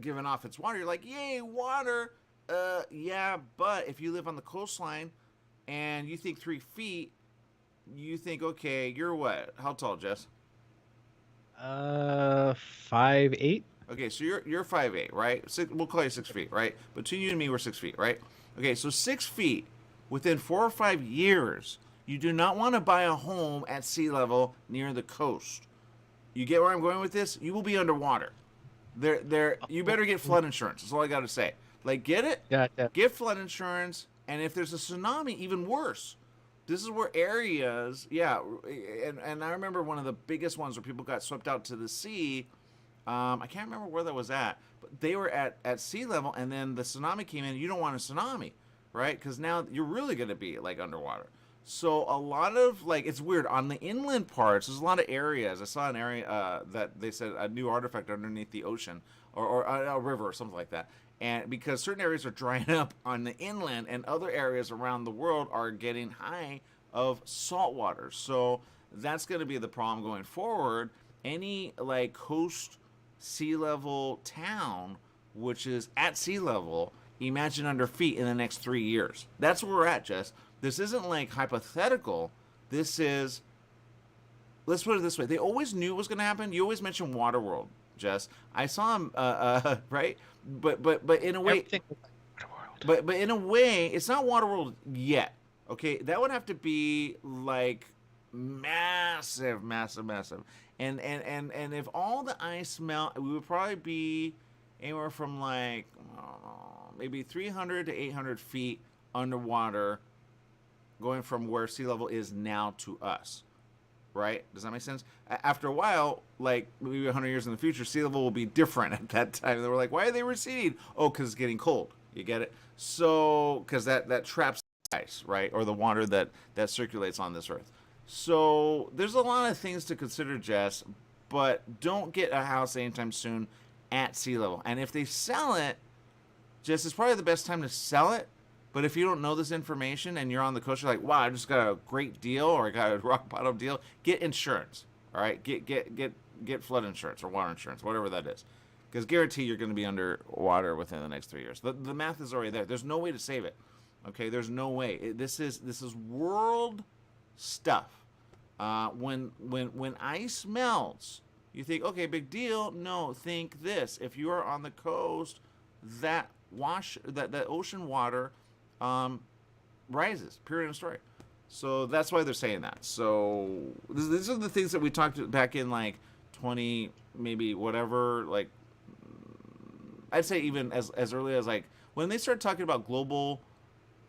giving off its water, you're like, yay, water. Yeah, but if you live on the coastline and you think 3 feet, you think, okay, you're what? How tall, Jess? 5'8". Okay, so you're 5'8", right? We'll call you 6 feet, right? Between you and me, we're 6 feet, right? Okay, so 6 feet within 4 or 5 years, you do not want to buy a home at sea level near the coast. You get where I'm going with this? You will be underwater. You better get flood insurance. That's all I got to say. Like, get it? Yeah. Get flood insurance, and if there's a tsunami, even worse. This is where areas, and I remember one of the biggest ones where people got swept out to the sea. I can't remember where that was at, but they were at sea level, and then the tsunami came in. You don't want a tsunami, right? Because now you're really going to be like underwater. So a lot of like, it's weird on the inland parts. There's a lot of areas. I saw an area that they said a new artifact underneath the ocean or a river or something like that. And because certain areas are drying up on the inland, and other areas around the world are getting high of salt water. So that's going to be the problem going forward. Any like coast sea level town, which is at sea level, imagine under feet in the next 3 years. That's where we're at, Jess. This isn't like hypothetical. This is, let's put it this way. They always knew it was going to happen. You always mention Waterworld, Jess. I saw him, right? But in a way, but in a way, it's not Waterworld yet. Okay, that would have to be like massive. And if all the ice melt, we would probably be anywhere from like maybe 300 to 800 feet underwater, going from where sea level is now to us. Right? Does that make sense? After a while, like maybe 100 years in the future, sea level will be different at that time. They were like, why are they receding? Oh, because it's getting cold. You get it? So, because that traps ice, right? Or the water that circulates on this earth. So, there's a lot of things to consider, Jess, but don't get a house anytime soon at sea level. And if they sell it, Jess, it's probably the best time to sell it. But if you don't know this information and you're on the coast, you're like, wow, I just got a great deal or I got a rock bottom deal. Get insurance, all right? Get flood insurance or water insurance, whatever that is. Because guarantee you're going to be underwater within the next 3 years. The math is already there. There's no way to save it, okay? There's no way. This is world stuff. When ice melts, you think, okay, big deal. No, think this. If you are on the coast, that ocean water rises, period of story. So that's why they're saying that. So these are the things that we talked back in like 20, maybe whatever, like I'd say even as early as like when they started talking about global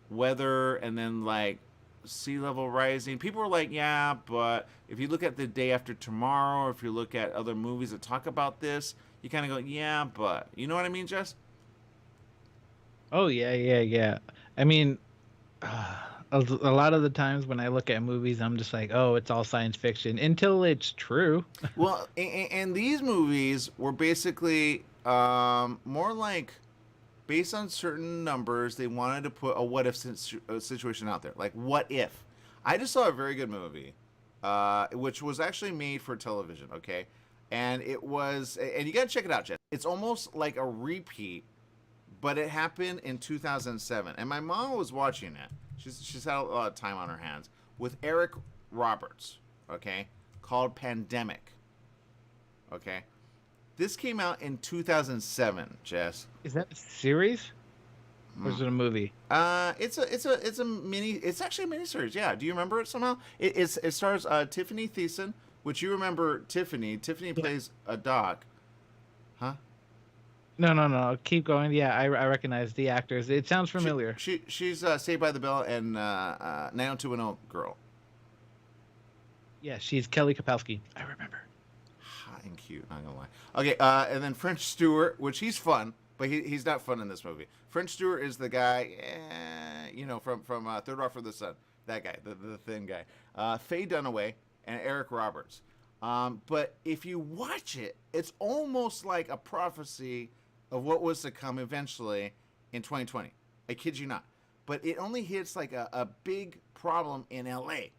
weather and then like sea level rising, people were like, yeah, but if you look at The Day After Tomorrow, or if you look at other movies that talk about this, you kind of go, yeah, but you know what I mean, Jess? Oh, yeah. I mean, a lot of the times when I look at movies, I'm just like, oh, it's all science fiction until it's true. Well, and these movies were basically more like based on certain numbers. They wanted to put a what if situation out there. Like, what if? I just saw a very good movie, which was actually made for television, okay? And it was, and you got to check it out, Jess. It's almost like a repeat, but it happened in 2007. And my mom was watching it. She's had a lot of time on her hands with Eric Roberts, okay, called Pandemic, okay. This came out in 2007, Jess. Is that a series, or is it a movie? It's a mini. It's actually a miniseries. Yeah. Do you remember it somehow? It stars Tiffany Thiessen, which you remember Tiffany. Tiffany plays a doc. Huh? No. Keep going. Yeah, I recognize the actors. It sounds familiar. She's Saved by the Bell and 90210 girl. Yeah, she's Kelly Kapowski. I remember. Hot and cute, not gonna lie. Okay, and then French Stewart, which he's fun, but he's not fun in this movie. French Stewart is the guy, from Third Rock from the Sun. That guy, the thin guy. Faye Dunaway and Eric Roberts. But if you watch it, it's almost like a prophecy of what was to come eventually in 2020. I kid you not. But it only hits like a big problem in LA.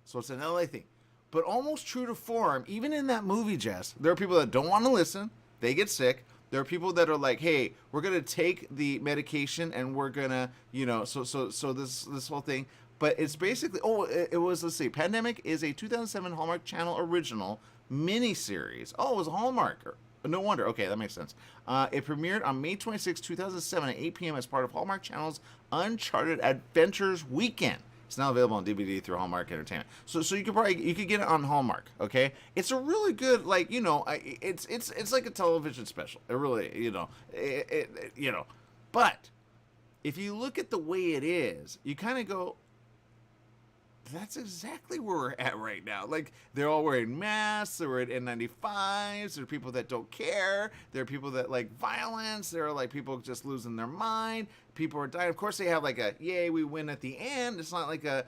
So it's an LA thing. But almost true to form, even in that movie, Jess, there are people that don't want to listen. They get sick. There are people that are like, hey, we're going to take the medication and we're going to, so this whole thing. But it's basically, let's see, Pandemic is a 2007 Hallmark Channel original miniseries. Oh, it was a Hallmark. No wonder. Okay, that makes sense. It premiered on May 26, 2007 at 8 p.m. as part of Hallmark Channel's Uncharted Adventures Weekend. It's now available on DVD through Hallmark Entertainment. So you could get it on Hallmark. Okay, it's a really good it's like a television special. It really But if you look at the way it is, you kind of go, that's exactly where we're at right now. Like, they're all wearing masks. They're wearing N95s. There are people that don't care. There are people that like violence. There are like people just losing their mind. People are dying. Of course, they have like a, yay, we win at the end. It's not like a,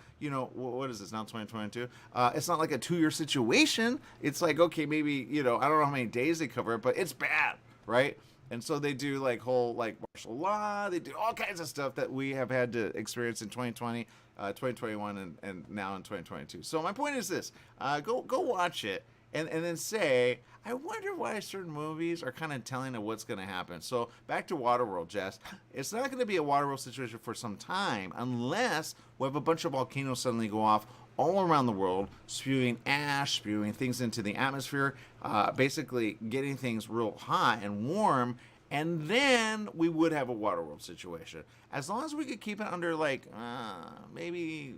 what is this, now 2022? It's not like a 2-year situation. It's like, okay, maybe, I don't know how many days they cover it, but it's bad, right? And so they do like whole like martial law. They do all kinds of stuff that we have had to experience in 2020. 2021 and now in 2022. So my point is this: go watch it and then say, I wonder why certain movies are kind of telling of what's going to happen. So back to Waterworld, Jess. It's not going to be a Waterworld situation for some time unless we have a bunch of volcanoes suddenly go off all around the world, spewing ash, spewing things into the atmosphere, basically getting things real hot and warm. And then we would have a Waterworld situation. As long as we could keep it under, like, maybe,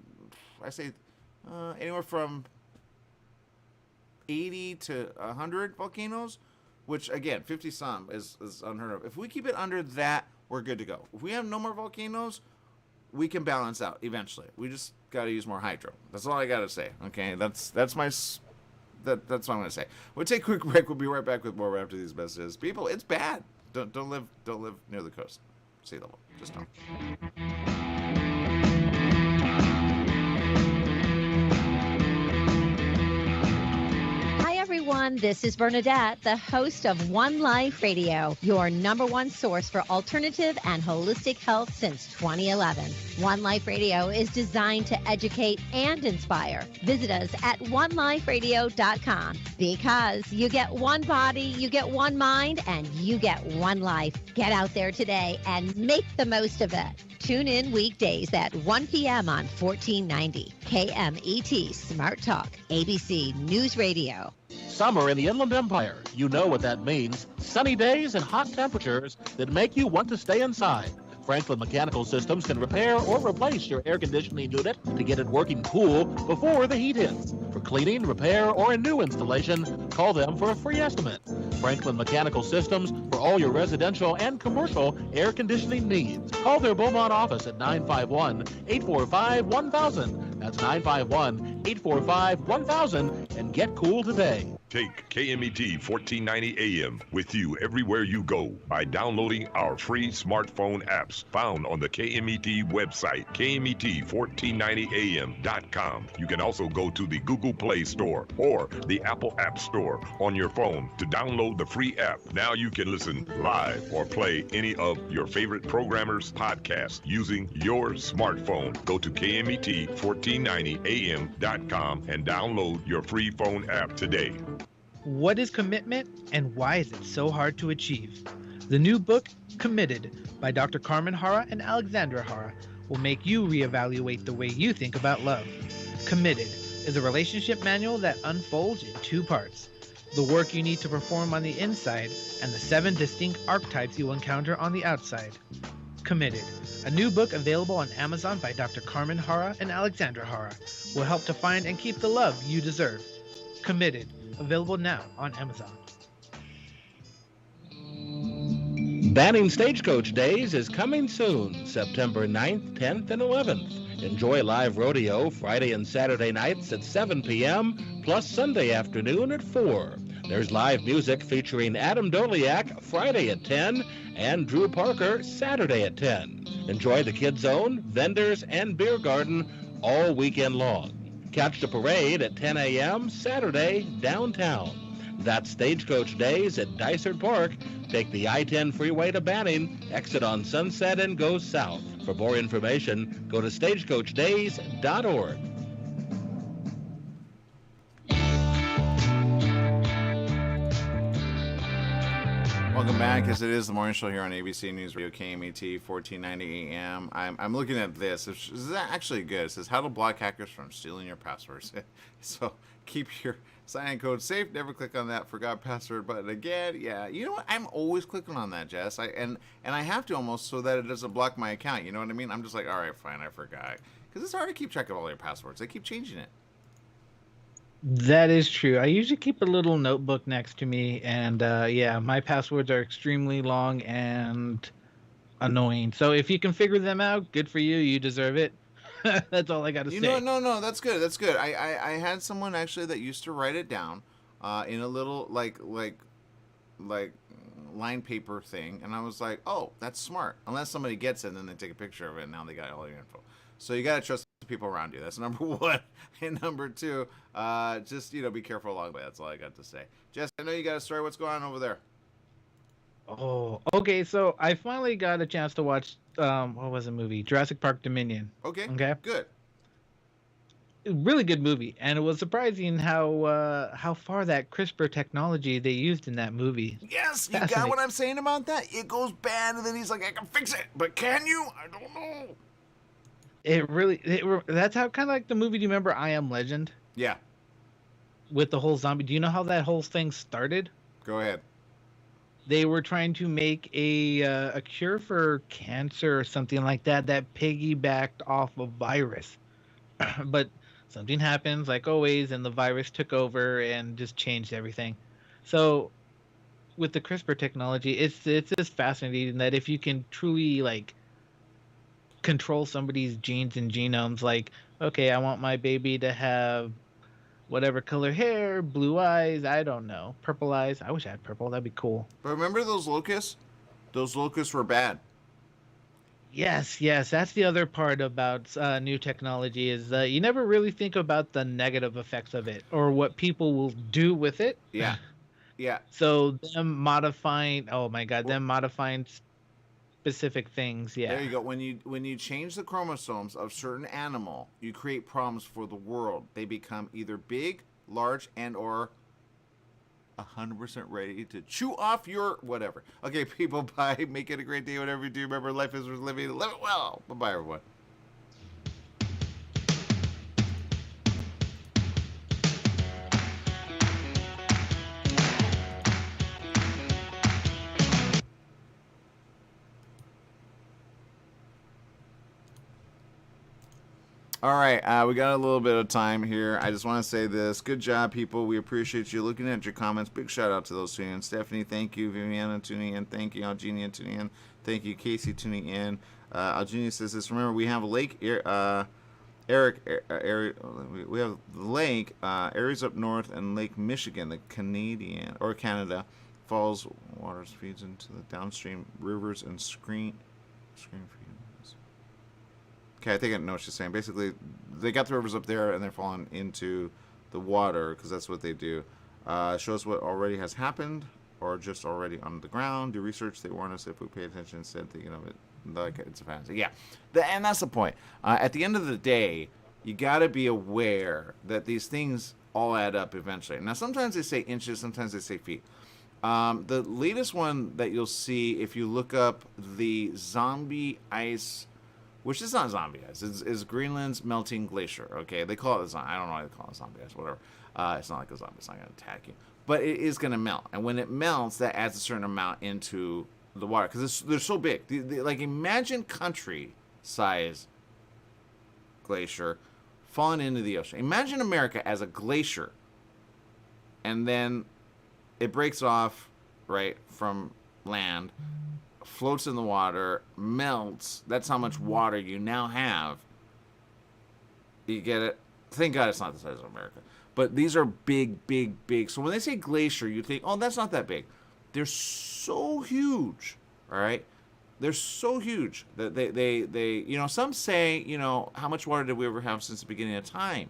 I say, anywhere from 80 to 100 volcanoes, which, again, 50-some is unheard of. If we keep it under that, we're good to go. If we have no more volcanoes, we can balance out eventually. We just got to use more hydro. That's all I got to say, okay? That's what I'm going to say. We'll take a quick break. We'll be right back with more after these messages. People, it's bad. Don't live near the coast, sea level. Just don't. Hi everyone, this is Bernadette, the host of One Life Radio, your #1 source for alternative and holistic health since 2011. One Life Radio is designed to educate and inspire. Visit us at oneliferadio.com because you get one body, you get one mind, and you get one life. Get out there today and make the most of it. Tune in weekdays at 1 p.m. on 1490 KMET Smart Talk, ABC News Radio. Summer in the Inland Empire. You know what that means. Sunny days and hot temperatures that make you want to stay inside. Franklin Mechanical Systems can repair or replace your air conditioning unit to get it working cool before the heat hits. For cleaning, repair, or a new installation, call them for a free estimate. Franklin Mechanical Systems for all your residential and commercial air conditioning needs. Call their Beaumont office at 951-845-1000. That's 951-845-1000 and get cool today. Take KMET 1490 AM with you everywhere you go by downloading our free smartphone apps found on the KMET website, KMET1490am.com. You can also go to the Google Play Store or the Apple App Store on your phone to download the free app. Now you can listen live or play any of your favorite programmers' podcasts using your smartphone. Go to KMET1490am.com and download your free phone app today. What is commitment and why is it so hard to achieve? The new book, Committed, by Dr. Carmen Hara and Alexandra Hara, will make you reevaluate the way you think about love. Committed is a relationship manual that unfolds in 2 parts: the work you need to perform on the inside and the 7 distinct archetypes you encounter on the outside. Committed, a new book available on Amazon by Dr. Carmen Hara and Alexandra Hara, will help to find and keep the love you deserve. Committed, available now on Amazon. Banning Stagecoach Days is coming soon, September 9th, 10th, and 11th. Enjoy live rodeo Friday and Saturday nights at 7 p.m., plus Sunday afternoon at 4. There's live music featuring Adam Doliak Friday at 10 and Drew Parker Saturday at 10. Enjoy the Kids Zone, vendors, and beer garden all weekend long. Catch the parade at 10 a.m. Saturday downtown. That's Stagecoach Days at Dysart Park. Take the I-10 freeway to Banning, exit on Sunset, and go south. For more information, go to stagecoachdays.org. Welcome back, as it is the morning show here on ABC News Radio KMET 1490 AM. I'm looking at this. This is actually good. It says how to block hackers from stealing your passwords. So keep your sign-in code safe. Never click on that forgot password button again. Yeah, you know what? I'm always clicking on that, Jess. And I have to almost so that it doesn't block my account. You know what I mean? I'm just like, all right, fine, I forgot. Because it's hard to keep track of all your passwords. They keep changing it. That is true. I usually keep a little notebook next to me, and yeah, my passwords are extremely long and annoying. So if you can figure them out, good for you. You deserve it. That's all I got to say. No, that's good. That's good. I had someone actually that used to write it down in a little like line paper thing, and I was like, oh, that's smart. Unless somebody gets it and then they take a picture of it, and now they got all your info. So you got to trust the people around you. That's number one. And number two, just, be careful along the way. That's all I got to say. Jess, I know you got a story. What's going on over there? Oh, okay. So I finally got a chance to watch, what was the movie? Jurassic Park Dominion. Okay. Good. Really good movie. And it was surprising how far that CRISPR technology they used in that movie. Yes, you got what I'm saying about that? It goes bad, and then he's like, I can fix it. But can you? I don't know. That's how kind of like the movie. Do you remember I Am Legend? Yeah. With the whole zombie. Do you know how that whole thing started? Go ahead. They were trying to make a cure for cancer or something like that piggybacked off a virus. But something happens, like always, and the virus took over and just changed everything. So with the CRISPR technology, it's just fascinating that if you can truly control somebody's genes and genomes, okay, I want my baby to have whatever color hair, blue eyes, I don't know, purple eyes. I wish I had purple. That'd be cool. But remember those locusts? Those locusts were bad. Yes. That's the other part about new technology is you never really think about the negative effects of it or what people will do with it. Yeah. So them modifying, specific things. Yeah. There you go. When you change the chromosomes of certain animal, you create problems for the world. They become either big, large, and or 100% ready to chew off your whatever. Okay, people, bye. Make it a great day. Whatever you do, remember life is worth living. Live it well. Bye, everyone. All right, we got a little bit of time here. I just want to say this. Good job, people. We appreciate you looking at your comments. Big shout out to those tuning in. Stephanie, thank you. Viviana tuning in. Thank you. Algenia tuning in. Thank you. Casey tuning in. Algenia says this. Remember, we have Lake Eric. We have Lake Aries up north and Lake Michigan, the Canada Falls waters feeds into the downstream rivers and screen feeds. Okay, I think I know what she's saying. Basically, they got the rivers up there, and they're falling into the water, because that's what they do. Shows what already has happened, or just already on the ground. Do research. They warn us if we pay attention instead of thinking of it like it's a fantasy. Yeah, and that's the point. At the end of the day, you got to be aware that these things all add up eventually. Now, sometimes they say inches, sometimes they say feet. The latest one that you'll see if you look up the zombie ice, which is not zombie ice, is Greenland's melting glacier. Okay, they call it I don't know why they call it zombie ice, whatever. It's not like a zombie, it's not going to attack you. But it is going to melt. And when it melts, that adds a certain amount into the water. Because they're so big. Like, imagine country size glacier falling into the ocean. Imagine America as a glacier. And then it breaks off, right, from land. floats in the water, melts. That's how much water you now have. You get it? Thank God it's not the size of America. But these are big, big, big. So when they say glacier, you think, oh, that's not that big. They're so huge, all right? They're so huge that they some say, how much water did we ever have since the beginning of time?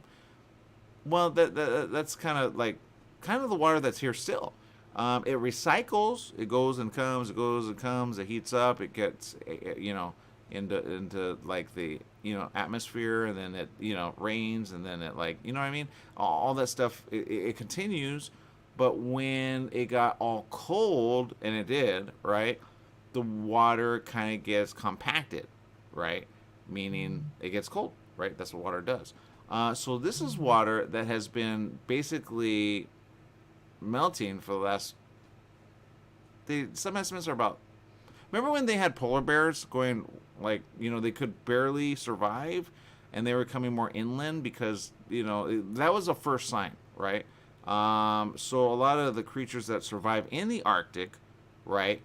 Well, that's kind of the water that's here still. It recycles. It goes and comes. It goes and comes. It heats up. It gets, into like the atmosphere, and then it rains, and then it what I mean. All that stuff. It continues, but when it got all cold, and it did, right, the water kind of gets compacted, right, meaning it gets cold, right. That's what water does. So this is water that has been basically melting for the last. Some estimates are about. Remember when they had polar bears going they could barely survive, and they were coming more inland because that was a first sign, right? So a lot of the creatures that survive in the Arctic, right,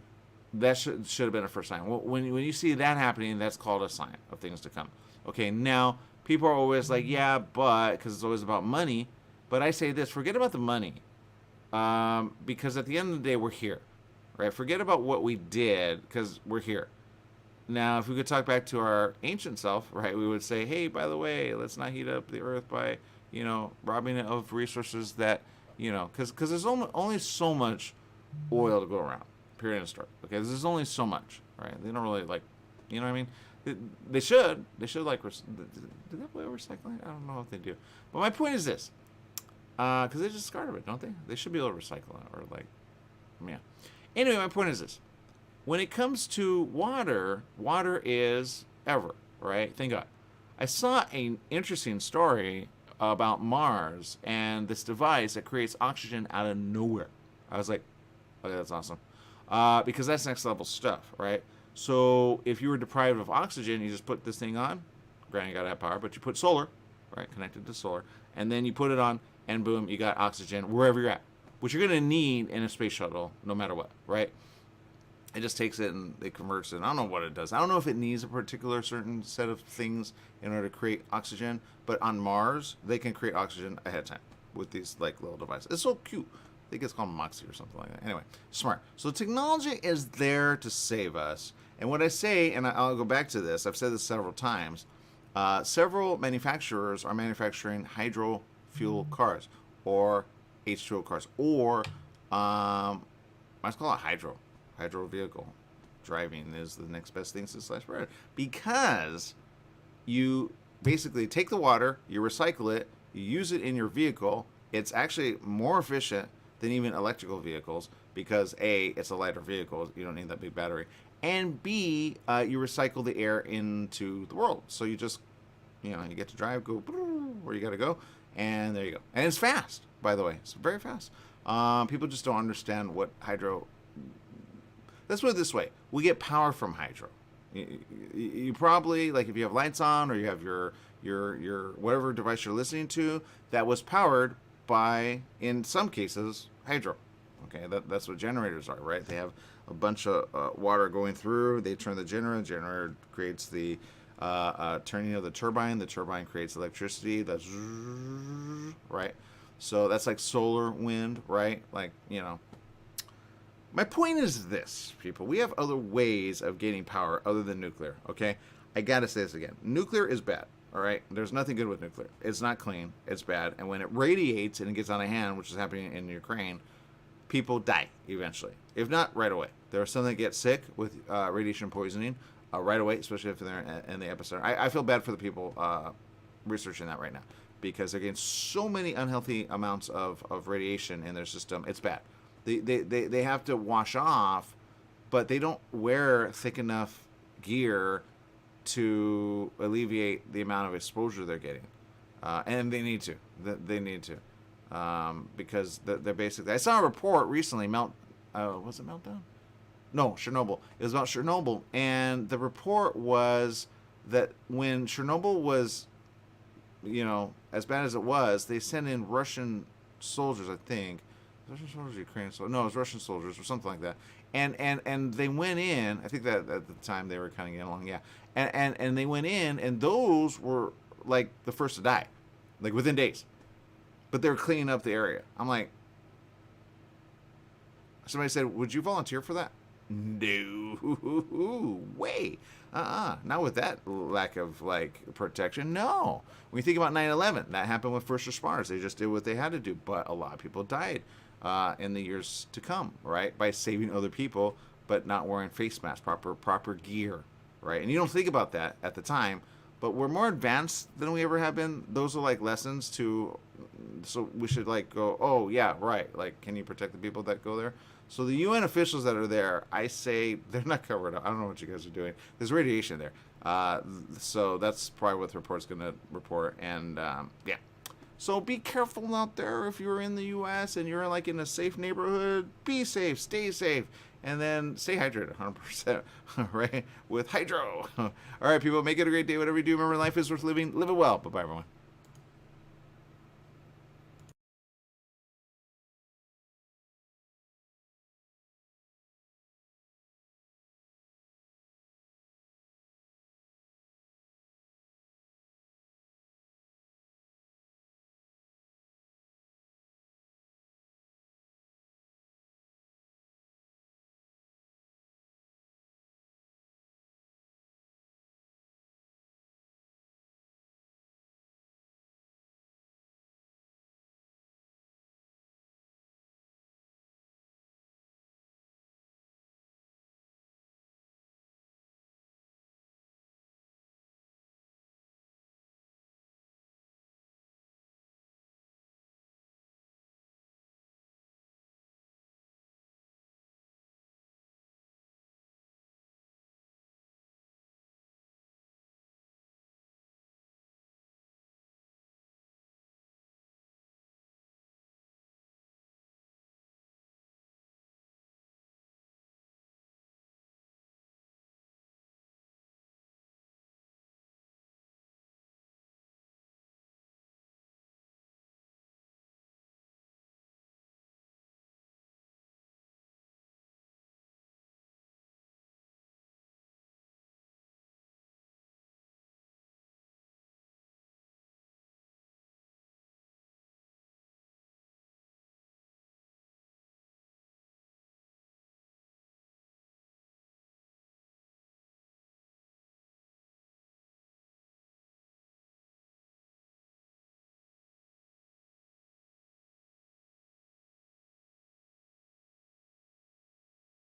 that should have been a first sign. When you see that happening, that's called a sign of things to come. Okay, now people are always like, yeah, but because it's always about money. But I say this: forget about the money, because at the end of the day, we're here. Right, forget about what we did because we're here. Now, if we could talk back to our ancient self, right, we would say, hey, by the way, let's not heat up the earth by, robbing it of resources that, because there's only so much oil to go around, period, and start. Okay, there's only so much, right? They don't really you know what I mean? They should do they oil recycling? I don't know if they do. But my point is this, because they just discarded it, don't they? They should be able to recycle it, or yeah. Anyway, my point is this. When it comes to water is ever, right? Thank God. I saw an interesting story about Mars and this device that creates oxygen out of nowhere. I was like, okay, that's awesome. Because that's next level stuff, right? So if you were deprived of oxygen, you just put this thing on. Granted, you got to have power, but you put solar, right? Connected to solar. And then you put it on, and boom, you got oxygen wherever you're at. Which you're going to need in a space shuttle no matter what, right? It just takes it and it converts it. I don't know what it does. I don't know if it needs a particular certain set of things in order to create oxygen. But on Mars, they can create oxygen ahead of time with these little devices. It's so cute. I think it's called Moxie or something like that. Anyway, smart. So technology is there to save us. And what I say, and I'll go back to this, I've said this several times, several manufacturers are manufacturing hydro fuel cars or H2O cars, or let's call it hydro vehicle driving is the next best thing since sliced bread, because you basically take the water, you recycle it, you use it in your vehicle. It's actually more efficient than even electrical vehicles because A, it's a lighter vehicle, you don't need that big battery, and B, you recycle the air into the world. So you just you get to drive, go where you got to go, and there you go. And it's fast. By the way, it's very fast. People just don't understand what hydro. Let's put it this way: we get power from hydro. You probably, if you have lights on, or you have your whatever device you're listening to, that was powered by, in some cases, hydro. Okay, that's what generators are, right? They have a bunch of water going through. They turn the generator. The generator creates the turning of the turbine. The turbine creates electricity. That's right. So that's like solar, wind, right? My point is this, people. We have other ways of getting power other than nuclear, okay? I gotta say this again. Nuclear is bad, all right? There's nothing good with nuclear. It's not clean. It's bad. And when it radiates and it gets out of hand, which is happening in Ukraine, people die eventually, if not right away. There are some that get sick with radiation poisoning right away, especially if they're in the epicenter. I feel bad for the people researching that right now, because they're getting so many unhealthy amounts of radiation in their system. It's bad. They have to wash off, but they don't wear thick enough gear to alleviate the amount of exposure they're getting. And they need to. They need to. Because they're basically... I saw a report recently, was it Meltdown? No, Chernobyl. It was about Chernobyl, and the report was that when Chernobyl was... as bad as it was, they sent in Russian soldiers, I think. Russian soldiers, Ukrainian soldiers. No, it was Russian soldiers or something like that. And they went in. I think that at the time they were kind of getting along, yeah. And they went in, and those were like the first to die, like within days. But they were cleaning up the area. I'm like, somebody said, "Would you volunteer for that?" No way. Not with that lack of like protection. No. When you think about 9/11, that happened with first responders. They just did what they had to do, but a lot of people died in the years to come, right? By saving other people, but not wearing face masks, proper gear, right? And you don't think about that at the time, but we're more advanced than we ever have been. Those are like lessons to, so we should like go, oh yeah, right. Like, can you protect the people that go there? So the UN officials that are there, I say they're not covered up. I don't know what you guys are doing. There's radiation there. So that's probably what the report's going to report. And yeah. So be careful out there if you're in the U.S. and you're like in a safe neighborhood. Be safe. Stay safe. And then stay hydrated 100%, right? With Hydro. All right, people, make it a great day. Whatever you do, remember life is worth living. Live it well. Bye-bye, everyone.